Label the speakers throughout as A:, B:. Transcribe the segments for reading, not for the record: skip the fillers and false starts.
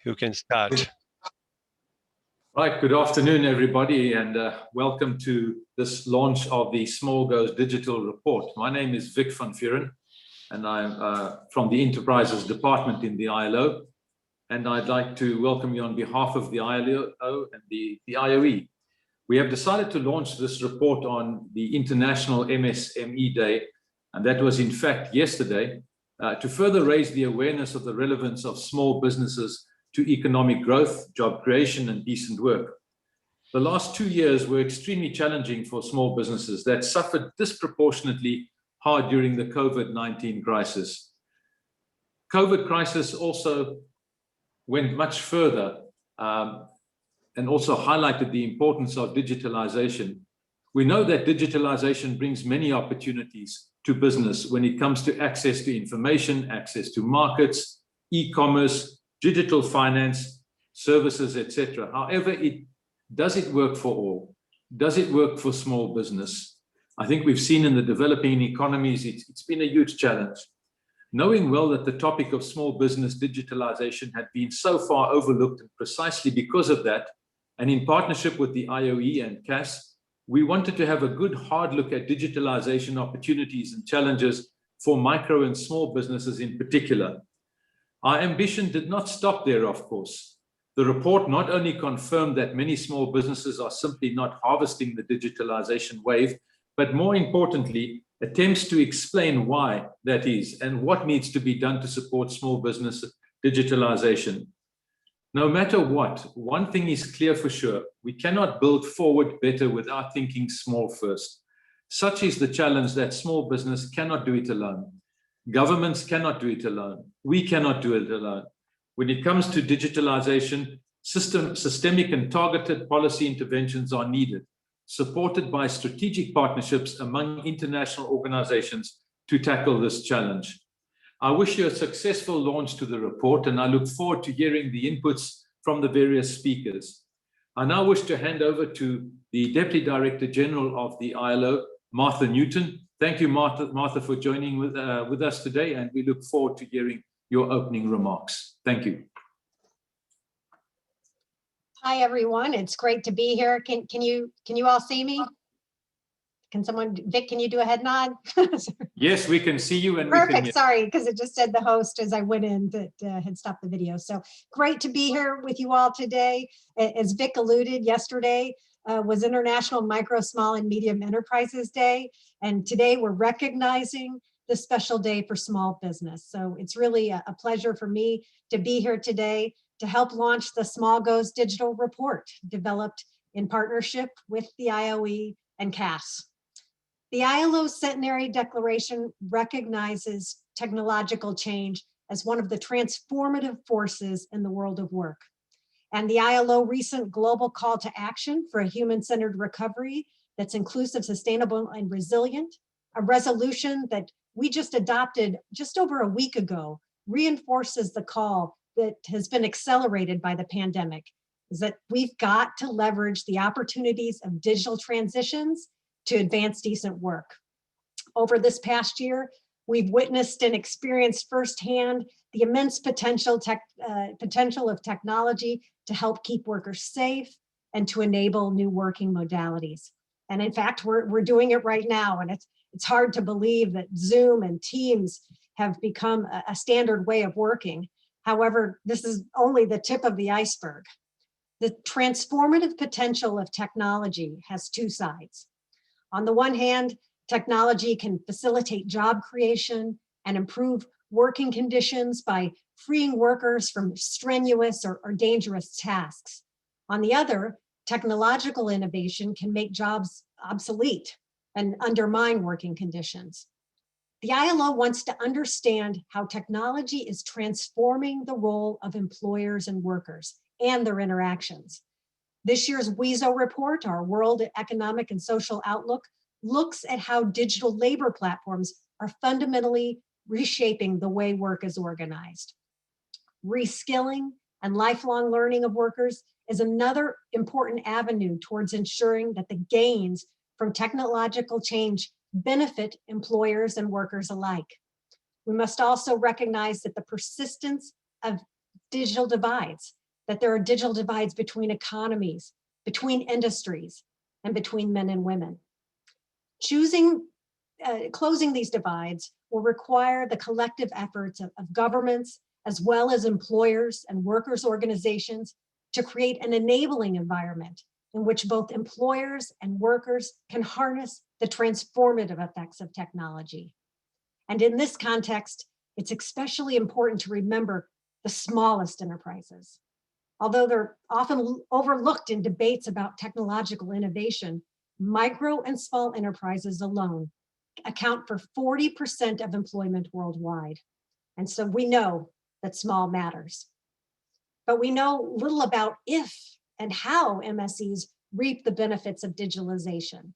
A: who can start.
B: Right, good afternoon, everybody, and welcome to this launch of the Small Goes Digital report. My name is Vic van Vuren, and I'm from the Enterprises Department in the ILO, and I'd like to welcome you on behalf of the ILO and the IOE. We have decided to launch this report on the International MSME Day, and that was in fact yesterday, to further raise the awareness of the relevance of small businesses to economic growth, job creation, and decent work. The last 2 years were extremely challenging for small businesses that suffered disproportionately hard during the COVID-19 crisis. COVID crisis also went much further and also highlighted the importance of digitalization. We know that digitalization brings many opportunities to business when it comes to access to information, access to markets, e-commerce, digital finance, services, etc. However, does it work for all? Does it work for small business? I think we've seen in the developing economies, it's been a huge challenge. Knowing well that the topic of small business digitalization had been so far overlooked, and precisely because of that, and in partnership with the IOE and KAS, we wanted to have a good hard look at digitalization opportunities and challenges for micro and small businesses in particular. Our ambition did not stop there, of course. The report not only confirmed that many small businesses are simply not harvesting the digitalization wave, but more importantly, attempts to explain why that is and what needs to be done to support small business digitalization. No matter what, one thing is clear for sure: we cannot build forward better without thinking small first. Such is the challenge that small business cannot do it alone. Governments cannot do it alone. We cannot do it alone. When it comes to digitalization, systemic and targeted policy interventions are needed, supported by strategic partnerships among international organizations to tackle this challenge. I wish you a successful launch to the report, and I look forward to hearing the inputs from the various speakers. I now wish to hand over to the Deputy Director General of the ILO, Martha Newton. Thank you, Martha, for joining with us today, and we look forward to hearing your opening remarks. Thank you.
C: Hi, everyone. It's great to be here. Can you all see me? Can someone, Vic, can you do a head nod?
B: Yes, we can see you. And
C: perfect. Sorry, because it just said the host as I went in that had stopped the video. So great to be here with you all today. As Vic alluded, yesterday was International Micro, Small, and Medium Enterprises Day. And today we're recognizing this special day for small business. So it's really a pleasure for me to be here today to help launch the Small Goes Digital report, developed in partnership with the IOE and KAS. The ILO Centenary Declaration recognizes technological change as one of the transformative forces in the world of work. And the ILO recent global call to action for a human-centered recovery that's inclusive, sustainable, and resilient, a resolution that we just adopted just over a week ago, reinforces the call that has been accelerated by the pandemic, is that we've got to leverage the opportunities of digital transitions to advance decent work. Over this past year, we've witnessed and experienced firsthand the immense potential of technology to help keep workers safe and to enable new working modalities. And in fact, we're doing it right now, and it's hard to believe that Zoom and Teams have become a standard way of working. However, this is only the tip of the iceberg. The transformative potential of technology has two sides. On the one hand, technology can facilitate job creation and improve working conditions by freeing workers from strenuous or dangerous tasks. On the other, technological innovation can make jobs obsolete and undermine working conditions. The ILO wants to understand how technology is transforming the role of employers and workers and their interactions. This year's WESO report, our World Economic and Social Outlook, looks at how digital labor platforms are fundamentally reshaping the way work is organized. Reskilling and lifelong learning of workers is another important avenue towards ensuring that the gains from technological change benefit employers and workers alike. We must also recognize that the persistence of digital divides, that there are digital divides between economies, between industries, and between men and women. Closing these divides will require the collective efforts of governments, as well as employers and workers' organizations, to create an enabling environment in which both employers and workers can harness the transformative effects of technology. And in this context, it's especially important to remember the smallest enterprises. Although they're often overlooked in debates about technological innovation, micro and small enterprises alone account for 40% of employment worldwide. And so we know that small matters. But we know little about if and how MSCs reap the benefits of digitalization.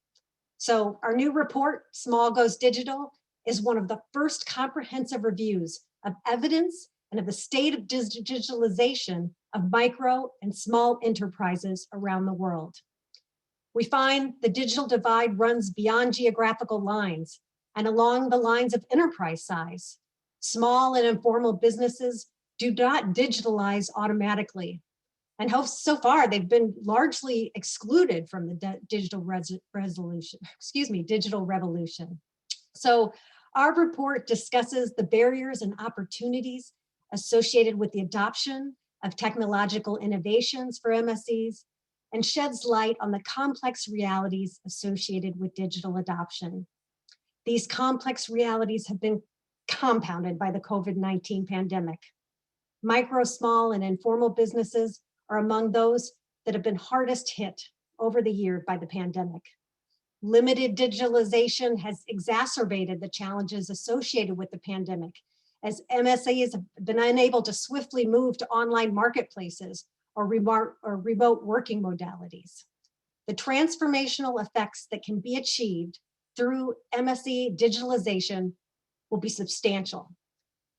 C: So our new report, Small Goes Digital, is one of the first comprehensive reviews of evidence and of the state of digitalization of micro and small enterprises around the world. We find the digital divide runs beyond geographical lines and along the lines of enterprise size. Small and informal businesses do not digitalize automatically. And so far, they've been largely excluded from the digital revolution. So our report discusses the barriers and opportunities associated with the adoption of technological innovations for MSCs and sheds light on the complex realities associated with digital adoption. These complex realities have been compounded by the COVID-19 pandemic. Micro, small, and informal businesses are among those that have been hardest hit over the year by the pandemic. Limited digitalization has exacerbated the challenges associated with the pandemic, as MSAs have been unable to swiftly move to online marketplaces or remote working modalities. The transformational effects that can be achieved through MSE digitalization will be substantial.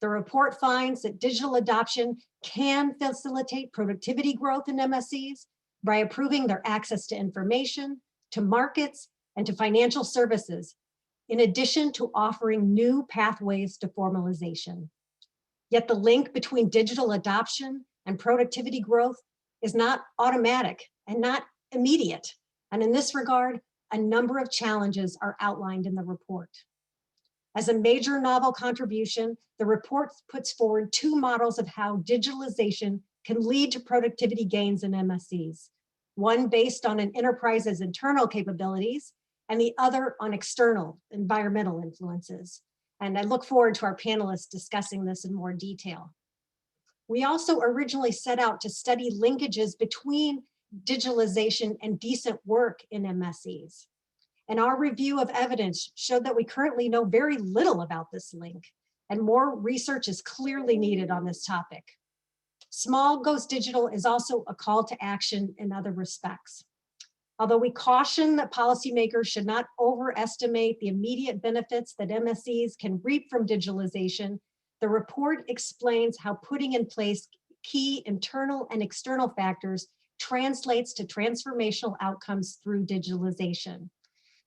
C: The report finds that digital adoption can facilitate productivity growth in MSEs by improving their access to information, to markets, and to financial services, in addition to offering new pathways to formalization. Yet the link between digital adoption and productivity growth is not automatic and not immediate. And in this regard, a number of challenges are outlined in the report. As a major novel contribution, the report puts forward two models of how digitalization can lead to productivity gains in MSCs, one based on an enterprise's internal capabilities and the other on external environmental influences. And I look forward to our panelists discussing this in more detail. We also originally set out to study linkages between digitalization and decent work in MSCs. And our review of evidence showed that we currently know very little about this link, and more research is clearly needed on this topic. Small Goes Digital is also a call to action in other respects. Although we caution that policymakers should not overestimate the immediate benefits that MSCs can reap from digitalization, the report explains how putting in place key internal and external factors translates to transformational outcomes through digitalization.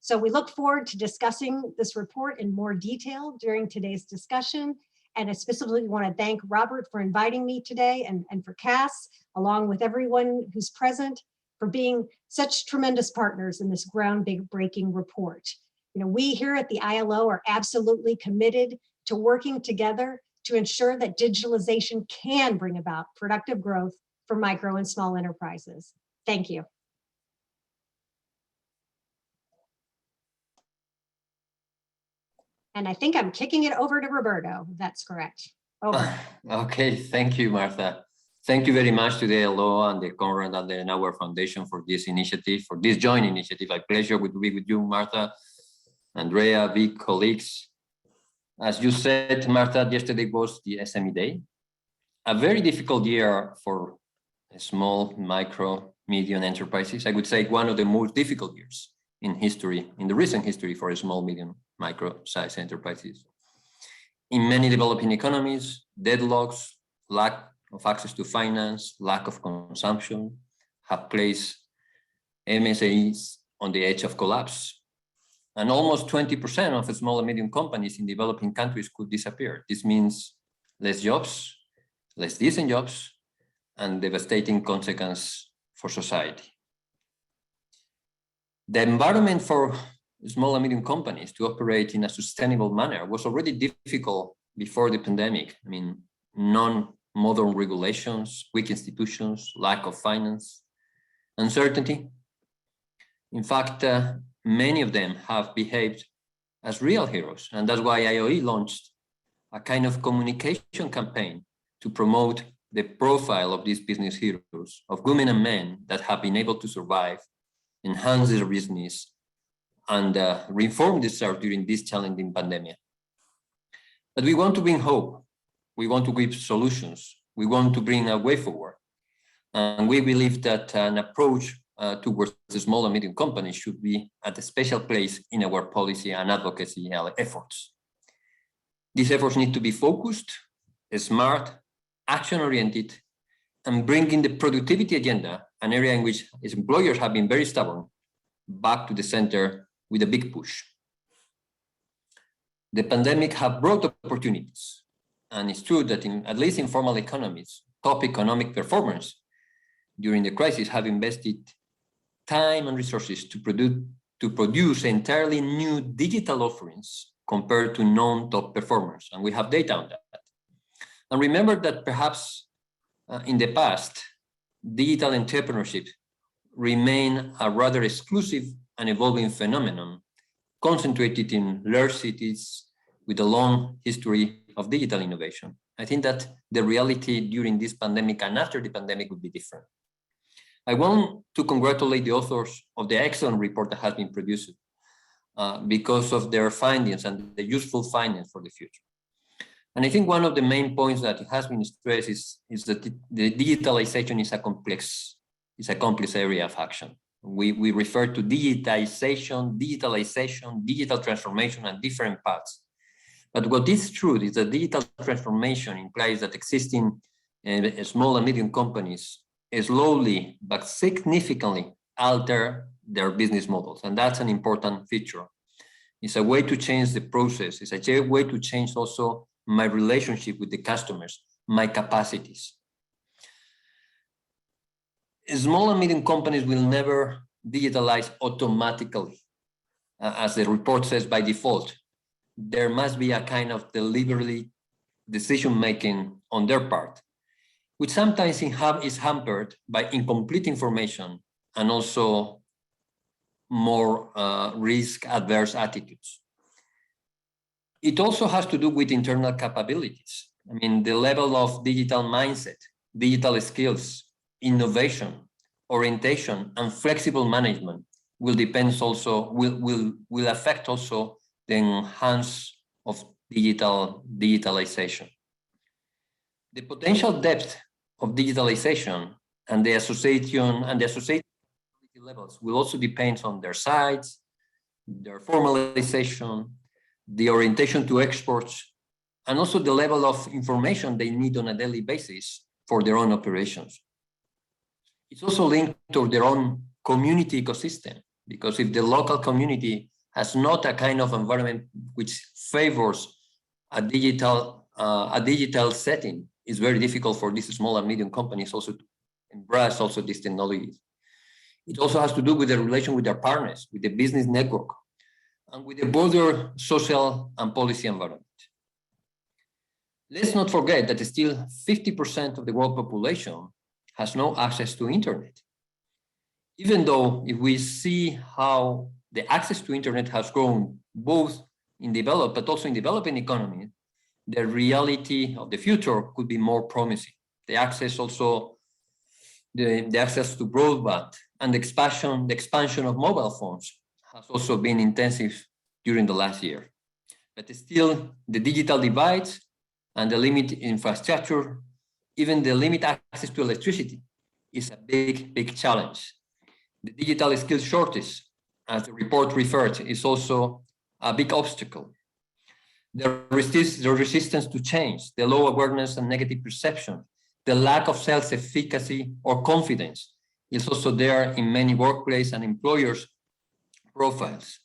C: So we look forward to discussing this report in more detail during today's discussion. And I specifically want to thank Robert for inviting me today and for KAS, along with everyone who's present, for being such tremendous partners in this groundbreaking report. You know, we here at the ILO are absolutely committed to working together to ensure that digitalization can bring about productive growth for micro and small enterprises. Thank you. And I think I'm kicking it over to Roberto, if that's correct. Over.
A: Okay, thank you, Martha. Thank you very much to the ILO and the Conrad Adenauer Foundation for this initiative, for this joint initiative. A pleasure to be with you, Martha, Andrea, Vic, colleagues. As you said, Martha, yesterday was the SME Day. A very difficult year for small, micro, medium enterprises. I would say one of the most difficult years in history, in the recent history for small, medium, micro-sized enterprises. In many developing economies, deadlocks, lack of access to finance, lack of consumption have placed MSAs on the edge of collapse. And almost 20% of small and medium companies in developing countries could disappear. This means less jobs, less decent jobs, and devastating consequence for society. The environment for small and medium companies to operate in a sustainable manner was already difficult before the pandemic. I mean, non-modern regulations, weak institutions, lack of finance, uncertainty. In fact, many of them have behaved as real heroes, and that's why IOE launched a kind of communication campaign to promote the profile of these business heroes, of women and men that have been able to survive, enhance their business, and reform themselves during this challenging pandemic. But we want to bring hope. We want to give solutions. We want to bring a way forward. And we believe that an approach towards the small and medium companies should be at a special place in our policy and advocacy efforts. These efforts need to be focused, smart, action-oriented, and bringing the productivity agenda, an area in which employers have been very stubborn, back to the center with a big push. The pandemic have brought opportunities, and it's true that at least in formal economies, top economic performers during the crisis have invested time and resources to produce entirely new digital offerings compared to non-top performers, and we have data on that. And remember that perhaps in the past, digital entrepreneurship remained a rather exclusive and evolving phenomenon, concentrated in large cities with a long history of digital innovation. I think that the reality during this pandemic and after the pandemic would be different. I want to congratulate the authors of the excellent report that has been produced because of their findings and the useful findings for the future. And I think one of the main points that has been stressed is that the digitalization is a complex area of action. We refer to digitization, digital transformation, and different paths. But what is true is that digital transformation implies that existing small and medium companies slowly but significantly alter their business models. And that's an important feature. It's a way to change the process. It's a way to change also my relationship with the customers, my capacities. Small and medium companies will never digitalize automatically, as the report says, by default. There must be a kind of deliberately decision-making on their part, which sometimes is hampered by incomplete information and also more risk-adverse attitudes. It also has to do with internal capabilities. I mean, the level of digital mindset, digital skills, innovation, orientation, and flexible management will affect also the enhance of digitalization. The potential depth of digitalization and the associated levels will also depend on their size, their formalization, the orientation to exports, and also the level of information they need on a daily basis for their own operations. It's also linked to their own community ecosystem, because if the local community has not a kind of environment which favors a digital setting, it's very difficult for these small and medium companies also to embrace also these technologies. It also has to do with the relation with their partners, with the business network, and with the broader social and policy environment. Let's not forget that still 50% of the world population has no access to internet. Even though if we see how the access to internet has grown both in developed but also in developing economies, the reality of the future could be more promising. The access also, the access to broadband and the expansion of mobile phones has also been intensive during the last year. But still, the digital divides and the limited infrastructure, even the limited access to electricity, is a big challenge. The digital skills shortage, as the report referred, is also a big obstacle. The resistance to change, the low awareness and negative perception, the lack of self-efficacy or confidence is also there in many workplace and employers' profiles.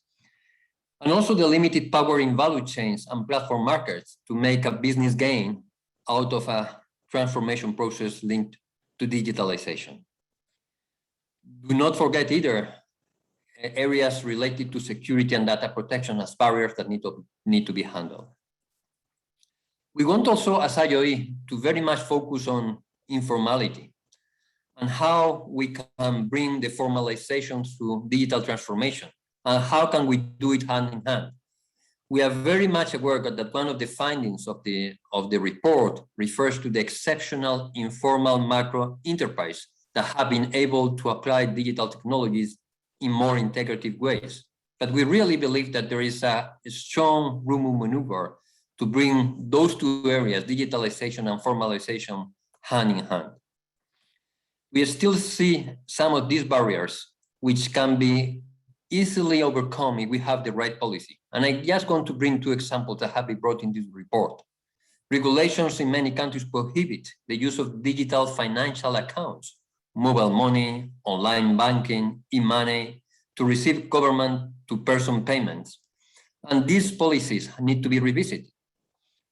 A: And also the limited power in value chains and platform markets to make a business gain out of a transformation process linked to digitalization. Do not forget either areas related to security and data protection as barriers that need to be handled. We want also as IOE to very much focus on informality and how we can bring the formalization through digital transformation, and how can we do it hand in hand. We are very much aware that one of the findings of the report refers to the exceptional informal macro enterprise that have been able to apply digital technologies in more integrative ways. But we really believe that there is a strong room of maneuver to bring those two areas, digitalization and formalization, hand in hand. We still see some of these barriers which can be easily overcome if we have the right policy. And I just want to bring two examples that have been brought in this report. Regulations in many countries prohibit the use of digital financial accounts, mobile money, online banking, e-money, to receive government-to-person payments. And these policies need to be revisited.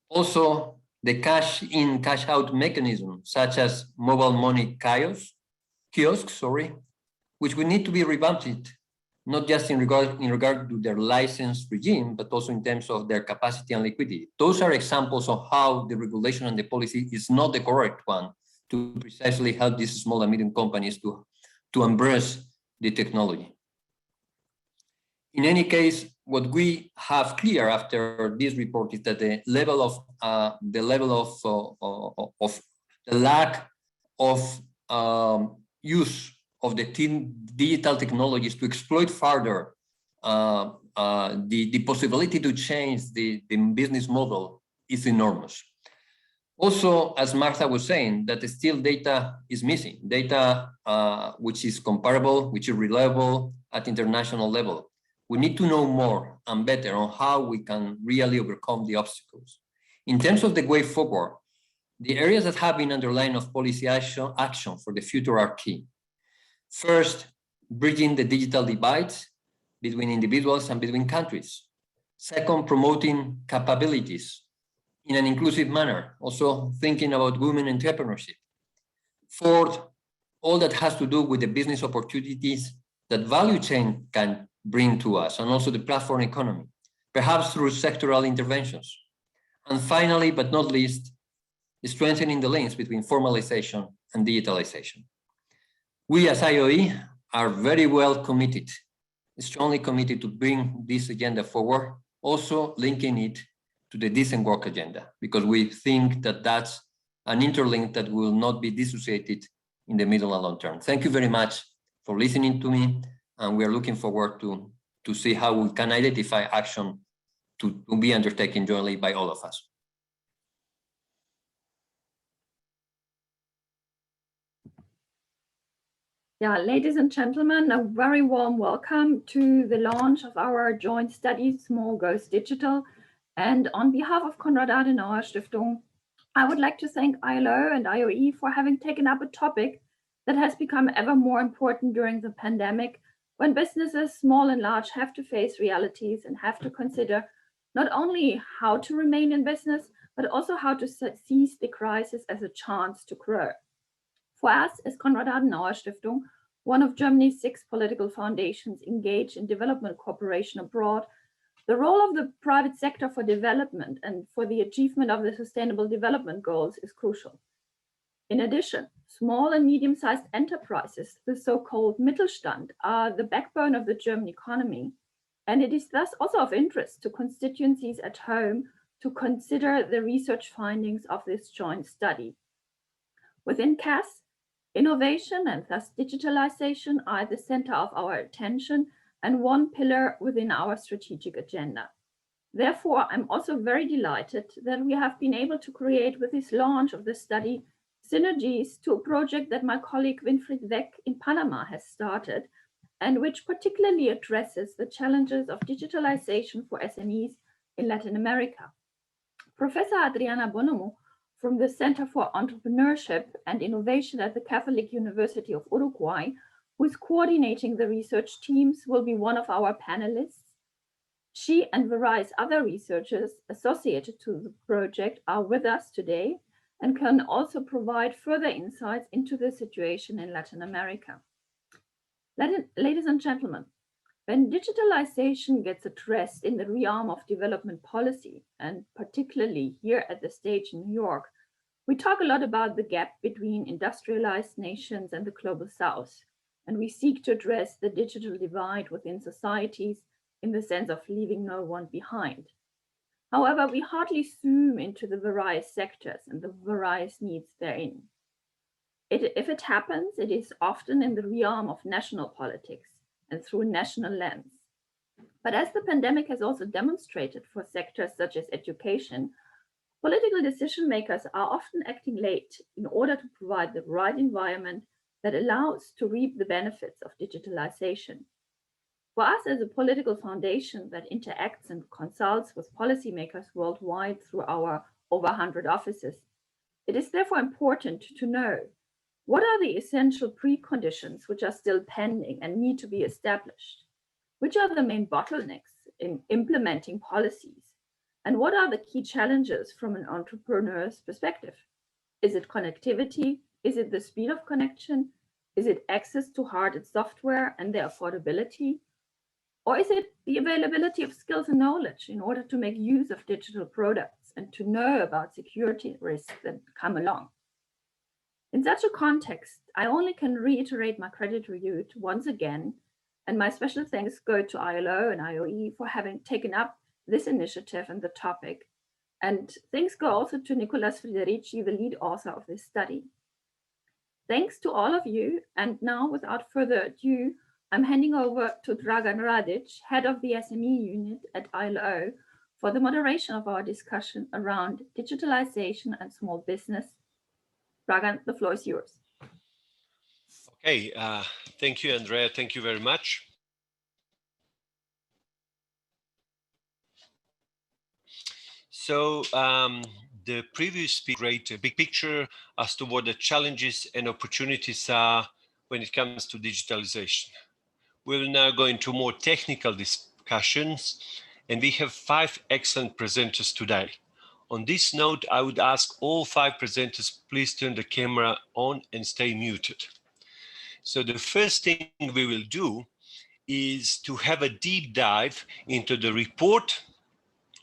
A: Also, the cash-in, cash-out mechanism, such as mobile money kiosks, which will need to be revamped, not just in regard to their license regime, but also in terms of their capacity and liquidity. Those are examples of how the regulation and the policy is not the correct one to precisely help these small and medium companies to embrace the technology. In any case, what we have clear after this report is that the lack of use of the digital technologies to exploit further the possibility to change the business model is enormous. Also, as Martha was saying, that still data is missing, data which is comparable, which is reliable at international level. We need to know more and better on how we can really overcome the obstacles. In terms of the way forward, the areas that have been underlined of policy action for the future are key. First, bridging the digital divides between individuals and between countries. Second, promoting capabilities in an inclusive manner, also thinking about women entrepreneurship. Fourth, all that has to do with the business opportunities that value chain can bring to us, and also the platform economy, perhaps through sectoral interventions. And finally, but not least, strengthening the links between formalization and digitalization. We as IOE are very well committed, strongly committed to bring this agenda forward, also linking it to the decent work agenda, because we think that that's an interlink that will not be dissociated in the middle and long term. Thank you very much for listening to me, and we are looking forward to see how we can identify action to be undertaken jointly by all of us.
D: Yeah, ladies and gentlemen, a very warm welcome to the launch of our joint study, Small Goes Digital. And on behalf of Konrad Adenauer Stiftung, I would like to thank ILO and IOE for having taken up a topic that has become ever more important during the pandemic, when businesses, small and large, have to face realities and have to consider not only how to remain in business, but also how to seize the crisis as a chance to grow. For us, as Konrad Adenauer Stiftung, one of Germany's 6 political foundations engaged in development cooperation abroad, the role of the private sector for development and for the achievement of the Sustainable Development Goals is crucial. In addition, small and medium-sized enterprises, the so-called Mittelstand, are the backbone of the German economy, and it is thus also of interest to constituencies at home to consider the research findings of this joint study. Within KAS, innovation and thus digitalization are at the center of our attention and one pillar within our strategic agenda. Therefore, I'm also very delighted that we have been able to create with this launch of the study synergies to a project that my colleague Winfried Weck in Panama has started, and which particularly addresses the challenges of digitalization for SMEs in Latin America. Professor Adriana Bonomo from the Center for Entrepreneurship and Innovation at the Catholic University of Uruguay, who is coordinating the research teams, will be one of our panelists. She and various other researchers associated to the project are with us today, and can also provide further insights into the situation in Latin America. Ladies and gentlemen, when digitalization gets addressed in the realm of development policy, and particularly here at the stage in New York, we talk a lot about the gap between industrialized nations and the global south, and we seek to address the digital divide within societies in the sense of leaving no one behind. However, we hardly zoom into the various sectors and the various needs therein. If it happens, it is often in the realm of national politics and through a national lens. But as the pandemic has also demonstrated for sectors such as education, political decision makers are often acting late in order to provide the right environment that allows to reap the benefits of digitalization. For us as a political foundation that interacts and consults with policymakers worldwide through our over 100 offices, it is therefore important to know what are the essential preconditions which are still pending and need to be established? Which are the main bottlenecks in implementing policies? And what are the key challenges from an entrepreneur's perspective? Is it connectivity? Is it the speed of connection? Is it access to hard and software and their affordability? Or is it the availability of skills and knowledge in order to make use of digital products and to know about security risks that come along? In such a context, I only can reiterate my gratitude once again, and my special thanks go to ILO and IOE for having taken up this initiative and the topic. And thanks go also to Nicolas Federici, the lead author of this study. Thanks to all of you, and now without further ado, I'm handing over to Dragan Radic, head of the SME unit at ILO, for the moderation of our discussion around digitalization and small business. Dragan, the floor is yours.
E: Okay, thank you, Andrea. Thank you very much. So the previous speaker created a big picture as to what the challenges and opportunities are when it comes to digitalization. We'll now go into more technical discussions, and we have 5 excellent presenters today. On this note, I would ask all 5 presenters, please turn the camera on and stay muted. So the first thing we will do is to have a deep dive into the report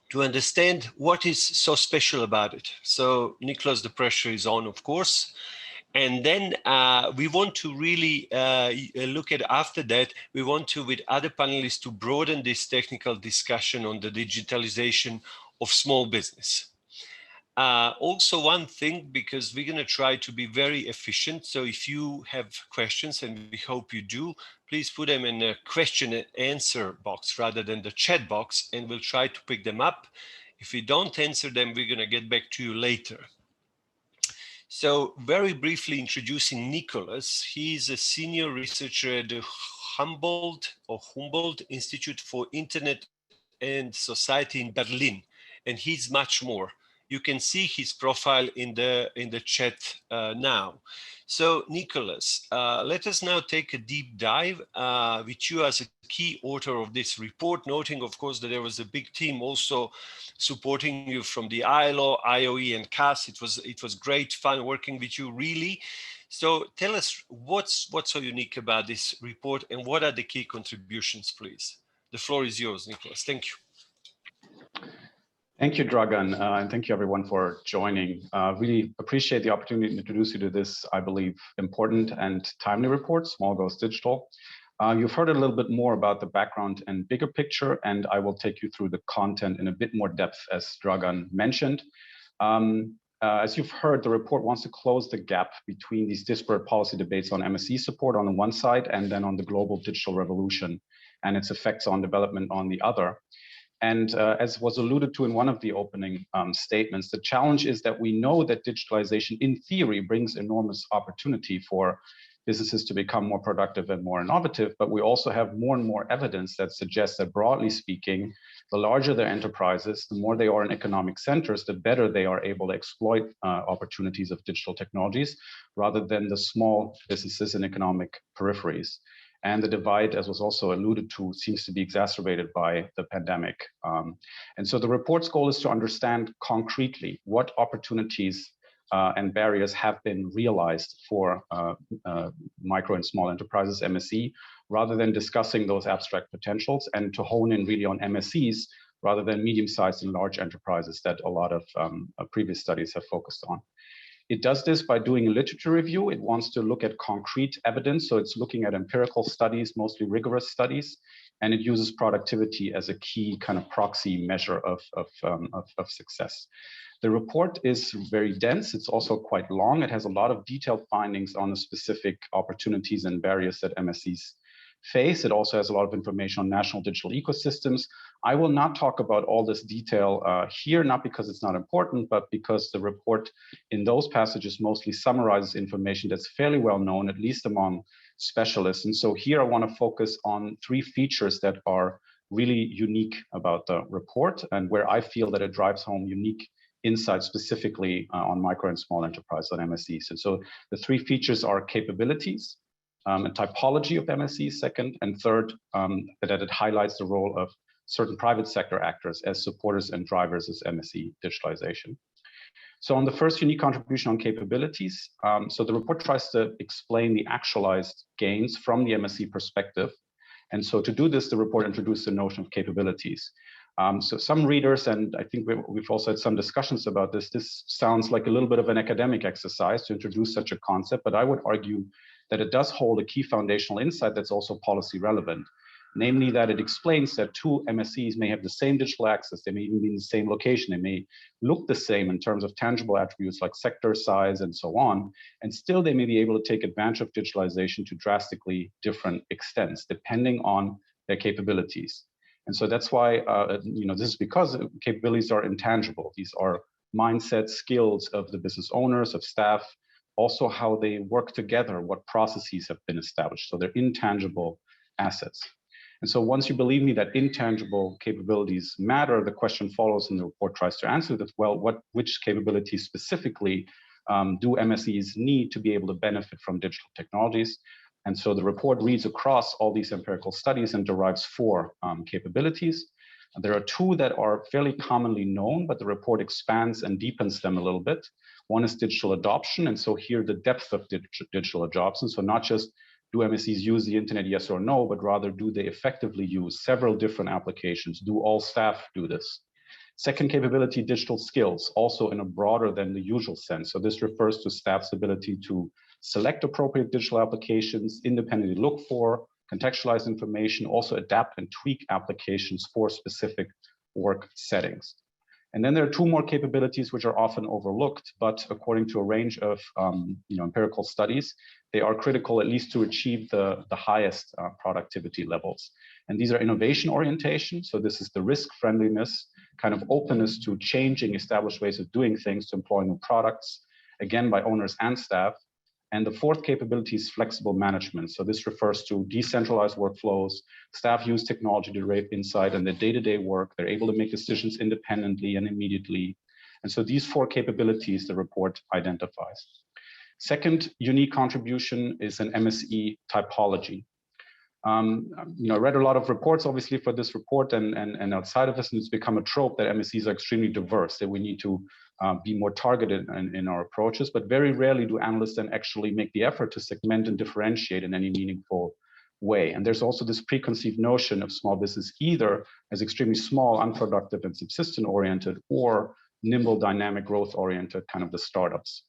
E: to understand what is so special about it. So Nicholas, the pressure is on, of course. And then we want to really look at, after that, we want to, with other panelists, to broaden this technical discussion on the digitalization of small business. Also one thing, because we're going to try to be very efficient. So if you have questions, and we hope you do, please put them in a question and answer box rather than the chat box, and we'll try to pick them up. If we don't answer them, we're going to get back to you later. So very briefly introducing Nicholas, he's a senior researcher at the Humboldt Institute for Internet and Society in Berlin, and he's much more. You can see his profile in the chat now. So Nicholas, let us now take a deep dive with you as a key author of this report, noting of course that there was a big team also supporting you from the ILO, IOE and KAS. It was great fun working with you, really. So tell us what's so unique about this report and what are the key contributions, please? The floor is yours, Nicholas. Thank you.
F: Thank you, Dragan, and thank you everyone for joining. Really appreciate the opportunity to introduce you to this, I believe, important and timely report, Small Goes Digital. You've heard a little bit more about the background and bigger picture, and I will take you through the content in a bit more depth, as Dragan mentioned. As you've heard, the report wants to close the gap between these disparate policy debates on MSC support on the one side, and then on the global digital revolution and its effects on development on the other. And as was alluded to in one of the opening statements, the challenge is that we know that digitalization in theory brings enormous opportunity for businesses to become more productive and more innovative, but we also have more and more evidence that suggests that, broadly speaking, the larger their enterprises, the more they are in economic centers, the better they are able to exploit opportunities of digital technologies, rather than the small businesses in economic peripheries. And the divide, as was also alluded to, seems to be exacerbated by the pandemic. And so the report's goal is to understand concretely what opportunities and barriers have been realized for micro and small enterprises, MSE, rather than discussing those abstract potentials, and to hone in really on MSEs rather than medium-sized and large enterprises that a lot of previous studies have focused on. It does this by doing a literature review. It wants to look at concrete evidence. So it's looking at empirical studies, mostly rigorous studies, and it uses productivity as a key kind of proxy measure of success. The report is very dense. It's also quite long. It has a lot of detailed findings on the specific opportunities and barriers that MSEs face. It also has a lot of information on national digital ecosystems. I will not talk about all this detail here, not because it's not important, but because the report in those passages mostly summarizes information that's fairly well known, at least among specialists. And so here I want to focus on 3 features that are really unique about the report and where I feel that it drives home unique insights specifically on micro and small enterprise on MSEs. And so the 3 features are capabilities, a typology of MSEs, second, and third, that it highlights the role of certain private sector actors as supporters and drivers of MSE digitalization. So on the first unique contribution on capabilities, so the report tries to explain the actualized gains from the MSE perspective. And so to do this, the report introduced the notion of capabilities. So some readers, and I think we've also had some discussions about this, this sounds like a little bit of an academic exercise to introduce such a concept, but I would argue that it does hold a key foundational insight that's also policy relevant. Namely that it explains that 2 MSEs may have the same digital access, they may even be in the same location, they may look the same in terms of tangible attributes like sector size and so on, and still they may be able to take advantage of digitalization to drastically different extents, depending on their capabilities. And so that's why, this is because capabilities are intangible. These are mindset skills of the business owners, of staff, also how they work together, what processes have been established. So they're intangible assets. And so once you believe me that intangible capabilities matter, the question follows and the report tries to answer that, well, which capabilities specifically do MSEs need to be able to benefit from digital technologies? And so the report reads across all these empirical studies and derives 4 capabilities. And there are 2 that are fairly commonly known, but the report expands and deepens them a little bit. One is digital adoption. And so here the depth of digital adoption. So not just do MSEs use the internet, yes or no, but rather do they effectively use several different applications? Do all staff do this? Second capability, digital skills, also in a broader than the usual sense. So this refers to staff's ability to select appropriate digital applications, independently look for, contextualize information, also adapt and tweak applications for specific work settings. And then there are 2 more capabilities which are often overlooked, but according to a range of empirical studies, they are critical at least to achieve the highest productivity levels. And these are innovation orientation. So this is the risk friendliness, kind of openness to changing established ways of doing things, to employ new products, again, by owners and staff. And the 4th capability is flexible management. So this refers to decentralized workflows. Staff use technology to derive insight in their day-to-day work. They're able to make decisions independently and immediately. And so these 4 capabilities the report identifies. Second unique contribution is an MSE typology. I read a lot of reports, obviously, for this report and outside of this, and it's become a trope that MSEs are extremely diverse, that we need to be more targeted in our approaches, but very rarely do analysts then actually make the effort to segment and differentiate in any meaningful way. And there's also this preconceived notion of small business either as extremely small, unproductive, and subsistent oriented, or nimble, dynamic, growth oriented, kind of the startups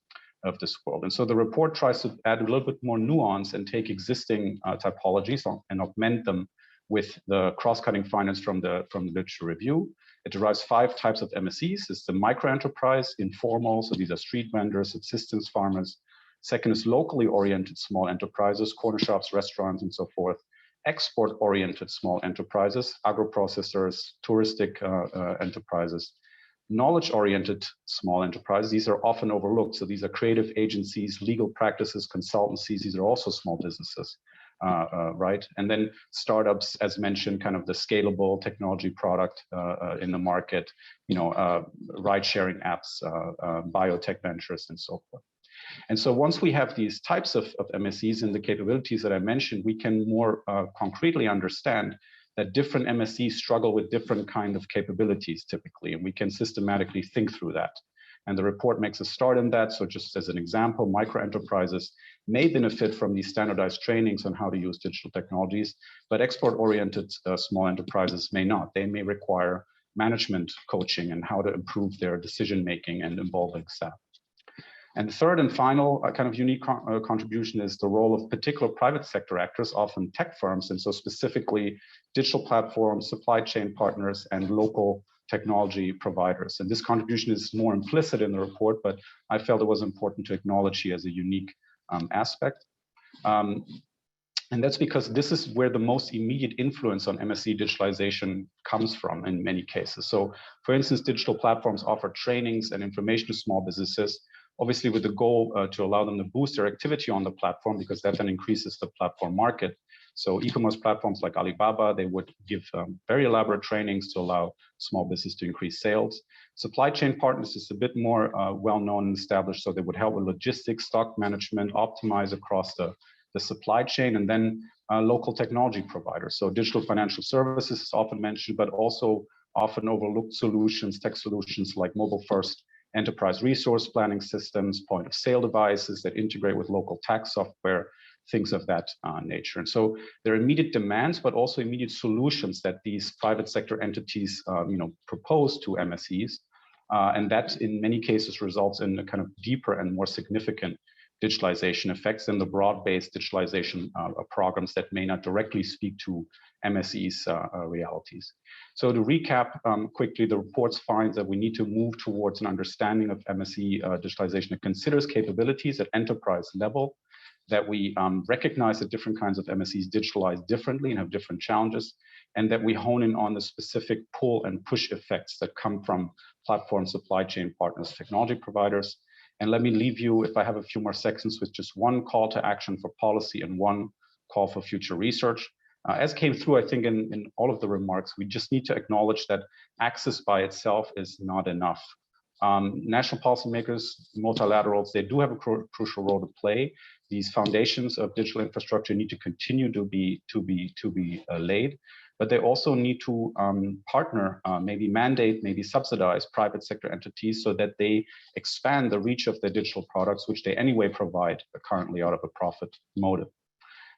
F: of this world. And so the report tries to add a little bit more nuance and take existing typologies and augment them with the cross-cutting findings from the literature review. It derives 5 types of MSEs. It's the micro enterprise, informal, so these are street vendors, subsistence farmers. Second is locally oriented small enterprises, corner shops, restaurants, and so forth. Export-oriented small enterprises, agro-processors, touristic enterprises. Knowledge-oriented small enterprises, these are often overlooked. So these are creative agencies, legal practices, consultancies. These are also small businesses, right? And then startups, as mentioned, kind of the scalable technology product in the market, ride-sharing apps, biotech ventures, and so forth. And so once we have these types of MSEs and the capabilities that I mentioned, we can more concretely understand that different MSEs struggle with different kind of capabilities typically, and we can systematically think through that. And the report makes a start in that. So just as an example, micro enterprises may benefit from these standardized trainings on how to use digital technologies, but export-oriented small enterprises may not. They may require management coaching and how to improve their decision-making and involving staff. And the third and final kind of unique contribution is the role of particular private sector actors, often tech firms, and so specifically digital platforms, supply chain partners, and local technology providers. And this contribution is more implicit in the report, but I felt it was important to acknowledge here as a unique aspect. And that's because this is where the most immediate influence on MSC digitalization comes from in many cases. So for instance, digital platforms offer trainings and information to small businesses, obviously with the goal to allow them to boost their activity on the platform, because that then increases the platform market. So e-commerce platforms like Alibaba, they would give very elaborate trainings to allow small business to increase sales. Supply chain partners is a bit more well-known and established, so they would help with logistics, stock management, optimize across the supply chain, and then local technology providers. So digital financial services is often mentioned, but also often overlooked solutions, tech solutions like mobile-first enterprise resource planning systems, point of sale devices that integrate with local tax software, things of that nature. And so there are immediate demands, but also immediate solutions that these private sector entities propose to MSCs. And that in many cases results in a kind of deeper and more significant digitalization effects than the broad-based digitalization programs that may not directly speak to MSC's realities. So to recap quickly, the reports find that we need to move towards an understanding of MSC digitalization that considers capabilities at enterprise level, that we recognize that different kinds of MSCs digitalize differently and have different challenges, and that we hone in on the specific pull and push effects that come from platform supply chain partners, technology providers. And let me leave you, if I have a few more seconds, with just one call to action for policy and one call for future research. As came through, I think, in all of the remarks, we just need to acknowledge that access by itself is not enough. National policymakers, multilaterals, they do have a crucial role to play. These foundations of digital infrastructure need to continue to be laid, but they also need to partner, maybe mandate, maybe subsidize private sector entities so that they expand the reach of their digital products, which they anyway provide currently out of a profit motive.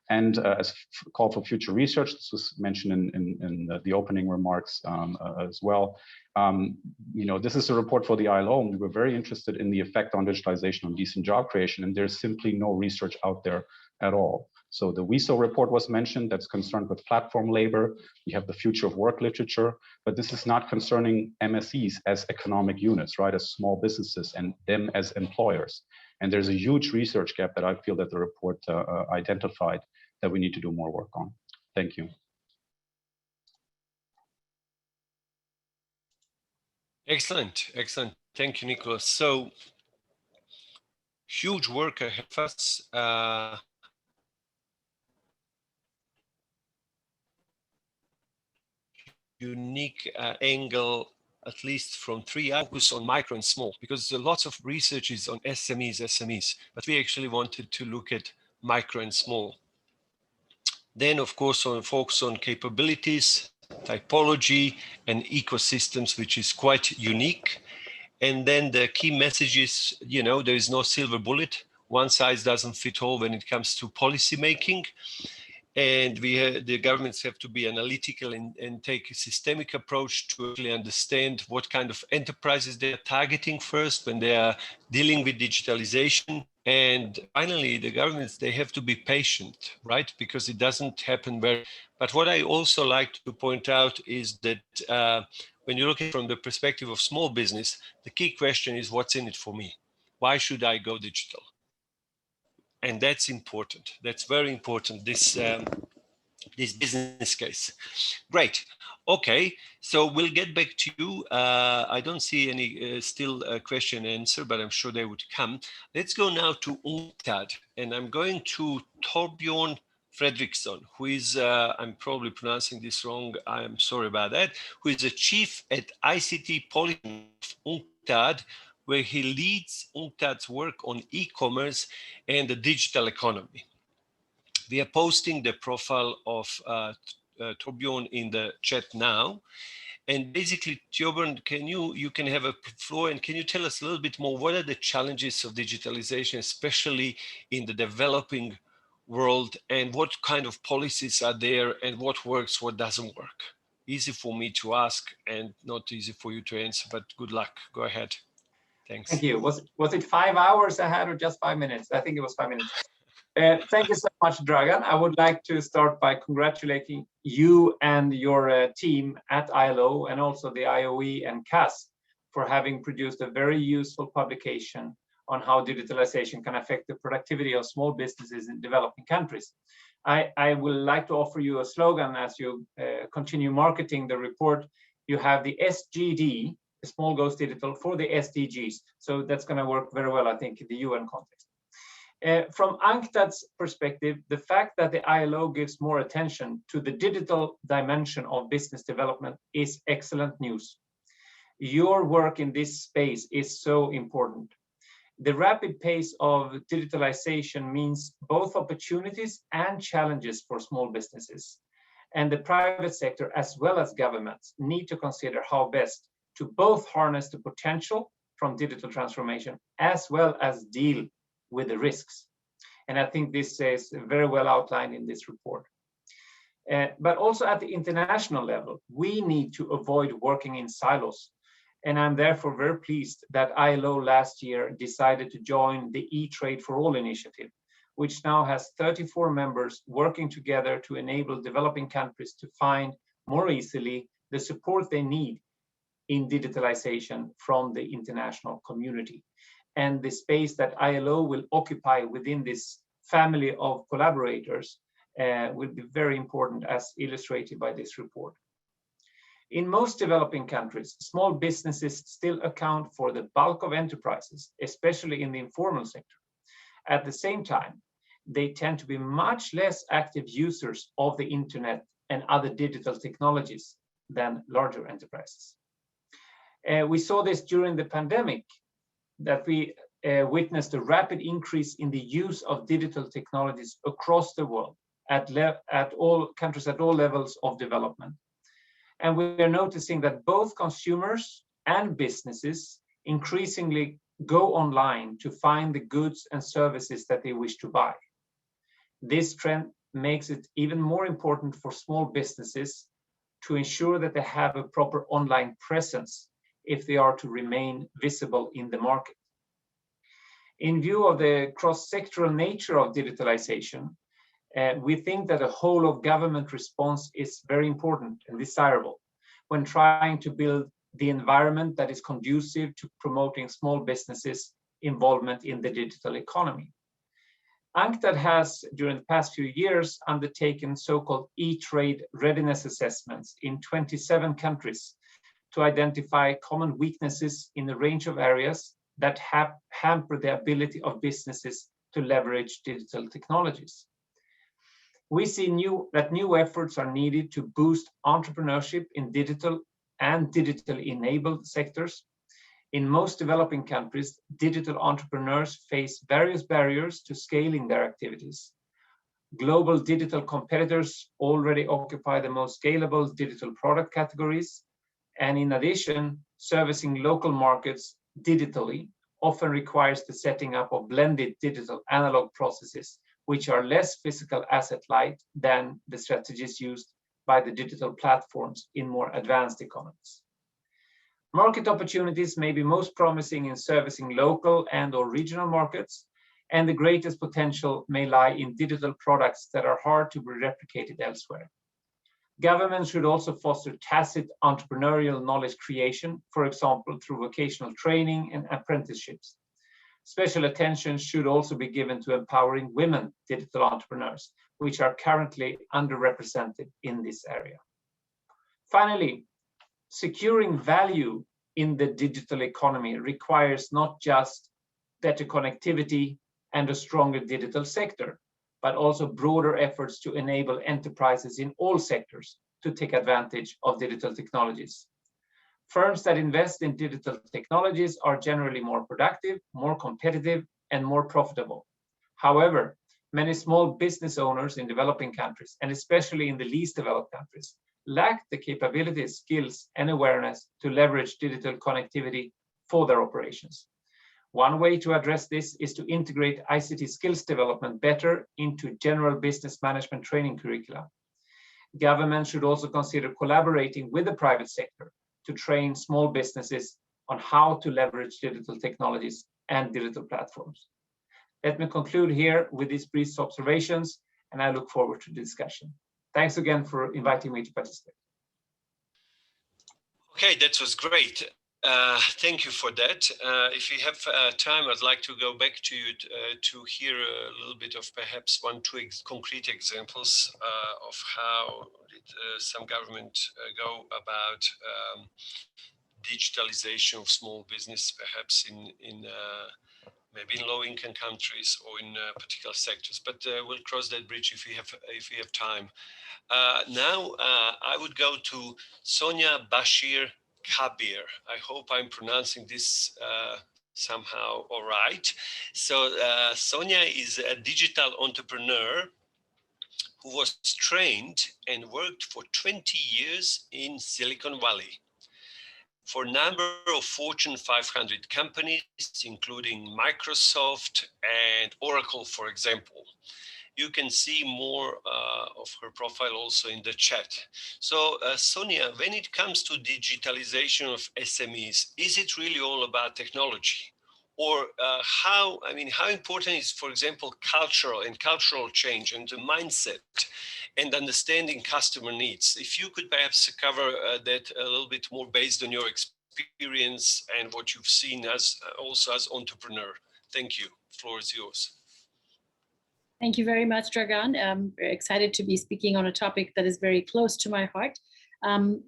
F: And as call for future research, this was mentioned in the opening remarks as well. This is a report for the ILO, and we were very interested in the effect on digitalization on decent job creation, and there's simply no research out there at all. So the WISO report was mentioned, that's concerned with platform labor. We have the future of work literature, but this is not concerning MSCs as economic units, right, as small businesses and them as employers. And there's a huge research gap that I feel that the report identified that we need to do more work on. Thank you.
E: Excellent, excellent. Thank you, Nicholas. So, huge work ahead of us. Unique angle, at least from three focus on micro and small, because lots of research is on SMEs, but we actually wanted to look at micro and small. Then, of course, on focus on capabilities, typology, and ecosystems, which is quite unique. And then the key message is, there is no silver bullet. One size doesn't fit all when it comes to policy making. And the governments have to be analytical and take a systemic approach to actually understand what kind of enterprises they are targeting first when they are dealing with digitalization. And finally, the governments, they have to be patient, right? Because it doesn't happen But what I also like to point out is that when you look at it from the perspective of small business, the key question is, what's in it for me? Why should I go digital? And that's important. That's very important, this business case. Great. Okay, so we'll get back to you. I don't see any still question and answer, but I'm sure they would come. Let's go now to UNCTAD, and I'm going to Torbjörn Fredriksson, who is, I'm probably pronouncing this wrong, I'm sorry about that, who is the chief at ICT Policy of UNCTAD, where he leads UNCTAD's work on e-commerce and the digital economy. We are posting the profile of Torbjörn in the chat now. And basically, Tjobern, you can have a floor, and can you tell us a little bit more, what are the challenges of digitalization, especially in the developing world, and what kind of policies are there, and what works, what doesn't work? Easy for me to ask and not easy for you to answer, but good luck. Go ahead. Thanks.
G: Thank you. Was it 5 hours I had or just 5 minutes? I think it was 5 minutes. Thank you so much, Dragan. I would like to start by congratulating you and your team at ILO and also the IOE and KAS for having produced a very useful publication on how digitalization can affect the productivity of small businesses in developing countries. I would like to offer you a slogan as you continue marketing the report. You have the SGD, the Small Goes Digital, for the SDGs. So that's going to work very well, I think, in the UN context. From UNCTAD's perspective, the fact that the ILO gives more attention to the digital dimension of business development is excellent news. Your work in this space is so important. The rapid pace of digitalization means both opportunities and challenges for small businesses. And the private sector, as well as governments, need to consider how best to both harness the potential from digital transformation, as well as deal with the risks. And I think this is very well outlined in this report. But also at the international level, we need to avoid working in silos. And I'm therefore very pleased that ILO last year decided to join the E-Trade for All initiative, which now has 34 members working together to enable developing countries to find more easily the support they need in digitalization from the international community. And the space that ILO will occupy within this family of collaborators will be very important, as illustrated by this report. In most developing countries, small businesses still account for the bulk of enterprises, especially in the informal sector. At the same time, they tend to be much less active users of the internet and other digital technologies than larger enterprises. We saw this during the pandemic, that we witnessed a rapid increase in the use of digital technologies across the world at all countries, at all levels of development. And we are noticing that both consumers and businesses increasingly go online to find the goods and services that they wish to buy. This trend makes it even more important for small businesses to ensure that they have a proper online presence if they are to remain visible in the market. In view of the cross-sectoral nature of digitalization, we think that a whole of government response is very important and desirable when trying to build the environment that is conducive to promoting small businesses' involvement in the digital economy. UNCTAD has, during the past few years, undertaken so-called E-Trade readiness assessments in 27 countries to identify common weaknesses in a range of areas that hamper the ability of businesses to leverage digital technologies. We see that new efforts are needed to boost entrepreneurship in digital and digitally enabled sectors. In most developing countries, digital entrepreneurs face various barriers to scaling their activities. Global digital competitors already occupy the most scalable digital product categories. And in addition, servicing local markets digitally often requires the setting up of blended digital analog processes, which are less physical asset light than the strategies used by the digital platforms in more advanced economies. Market opportunities may be most promising in servicing local and/or regional markets, and the greatest potential may lie in digital products that are hard to be replicated elsewhere. Governments should also foster tacit entrepreneurial knowledge creation, for example, through vocational training and apprenticeships. Special attention should also be given to empowering women digital entrepreneurs, which are currently underrepresented in this area. Finally, securing value in the digital economy requires not just better connectivity and a stronger digital sector, but also broader efforts to enable enterprises in all sectors to take advantage of digital technologies. Firms that invest in digital technologies are generally more productive, more competitive, and more profitable. However, many small business owners in developing countries, and especially in the least developed countries, lack the capabilities, skills, and awareness to leverage digital connectivity for their operations. One way to address this is to integrate ICT skills development better into general business management training curricula. Government should also consider collaborating with the private sector to train small businesses on how to leverage digital technologies and digital platforms. Let me conclude here with these brief observations, and I look forward to the discussion. Thanks again for inviting me to participate.
E: Okay, that was great. Thank you for that. If we have time, I'd like to go back to you to hear a little bit of perhaps 1-2 concrete examples of how did some government go about digitalization of small business, perhaps in maybe in low-income countries or in particular sectors. But we'll cross that bridge if we have time. Now I would go to Sonia Bashir Kabir. I hope I'm pronouncing this somehow all right. So Sonia is a digital entrepreneur who was trained and worked for 20 years in Silicon Valley for a number of Fortune 500 companies, including Microsoft and Oracle, for example. You can see more of her profile also in the chat. So Sonia, when it comes to digitalization of SMEs, is it really all about technology? Or how important is, for example, cultural change and the mindset and understanding customer needs? If you could perhaps cover that a little bit more based on your experience and what you've seen also as entrepreneur. Thank you. The floor is yours.
H: Thank you very much, Dragan. I'm very excited to be speaking on a topic that is very close to my heart.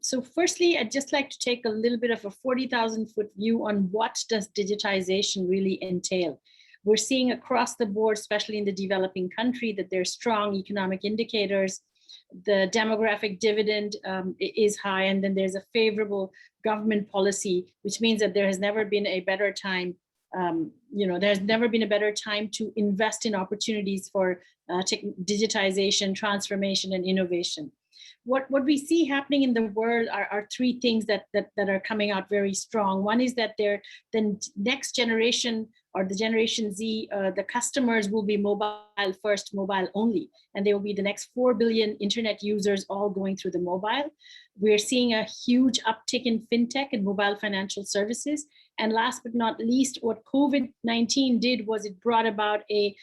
H: So firstly, I'd just like to take a little bit of a 40,000-foot view on what does digitization really entail. We're seeing across the board, especially in the developing country, that there's strong economic indicators. The demographic dividend is high, and then there's a favorable government policy, which means that there has never been a better time there's never been a better time to invest in opportunities for digitization, transformation, and innovation. What we see happening in the world are three things that are coming out very strong. One is that the next generation, or the Generation Z, the customers will be mobile first, mobile only, and they will be the next 4 billion internet users all going through the mobile. We're seeing a huge uptick in fintech and mobile financial services. And last but not least, what COVID-19 did was it brought about a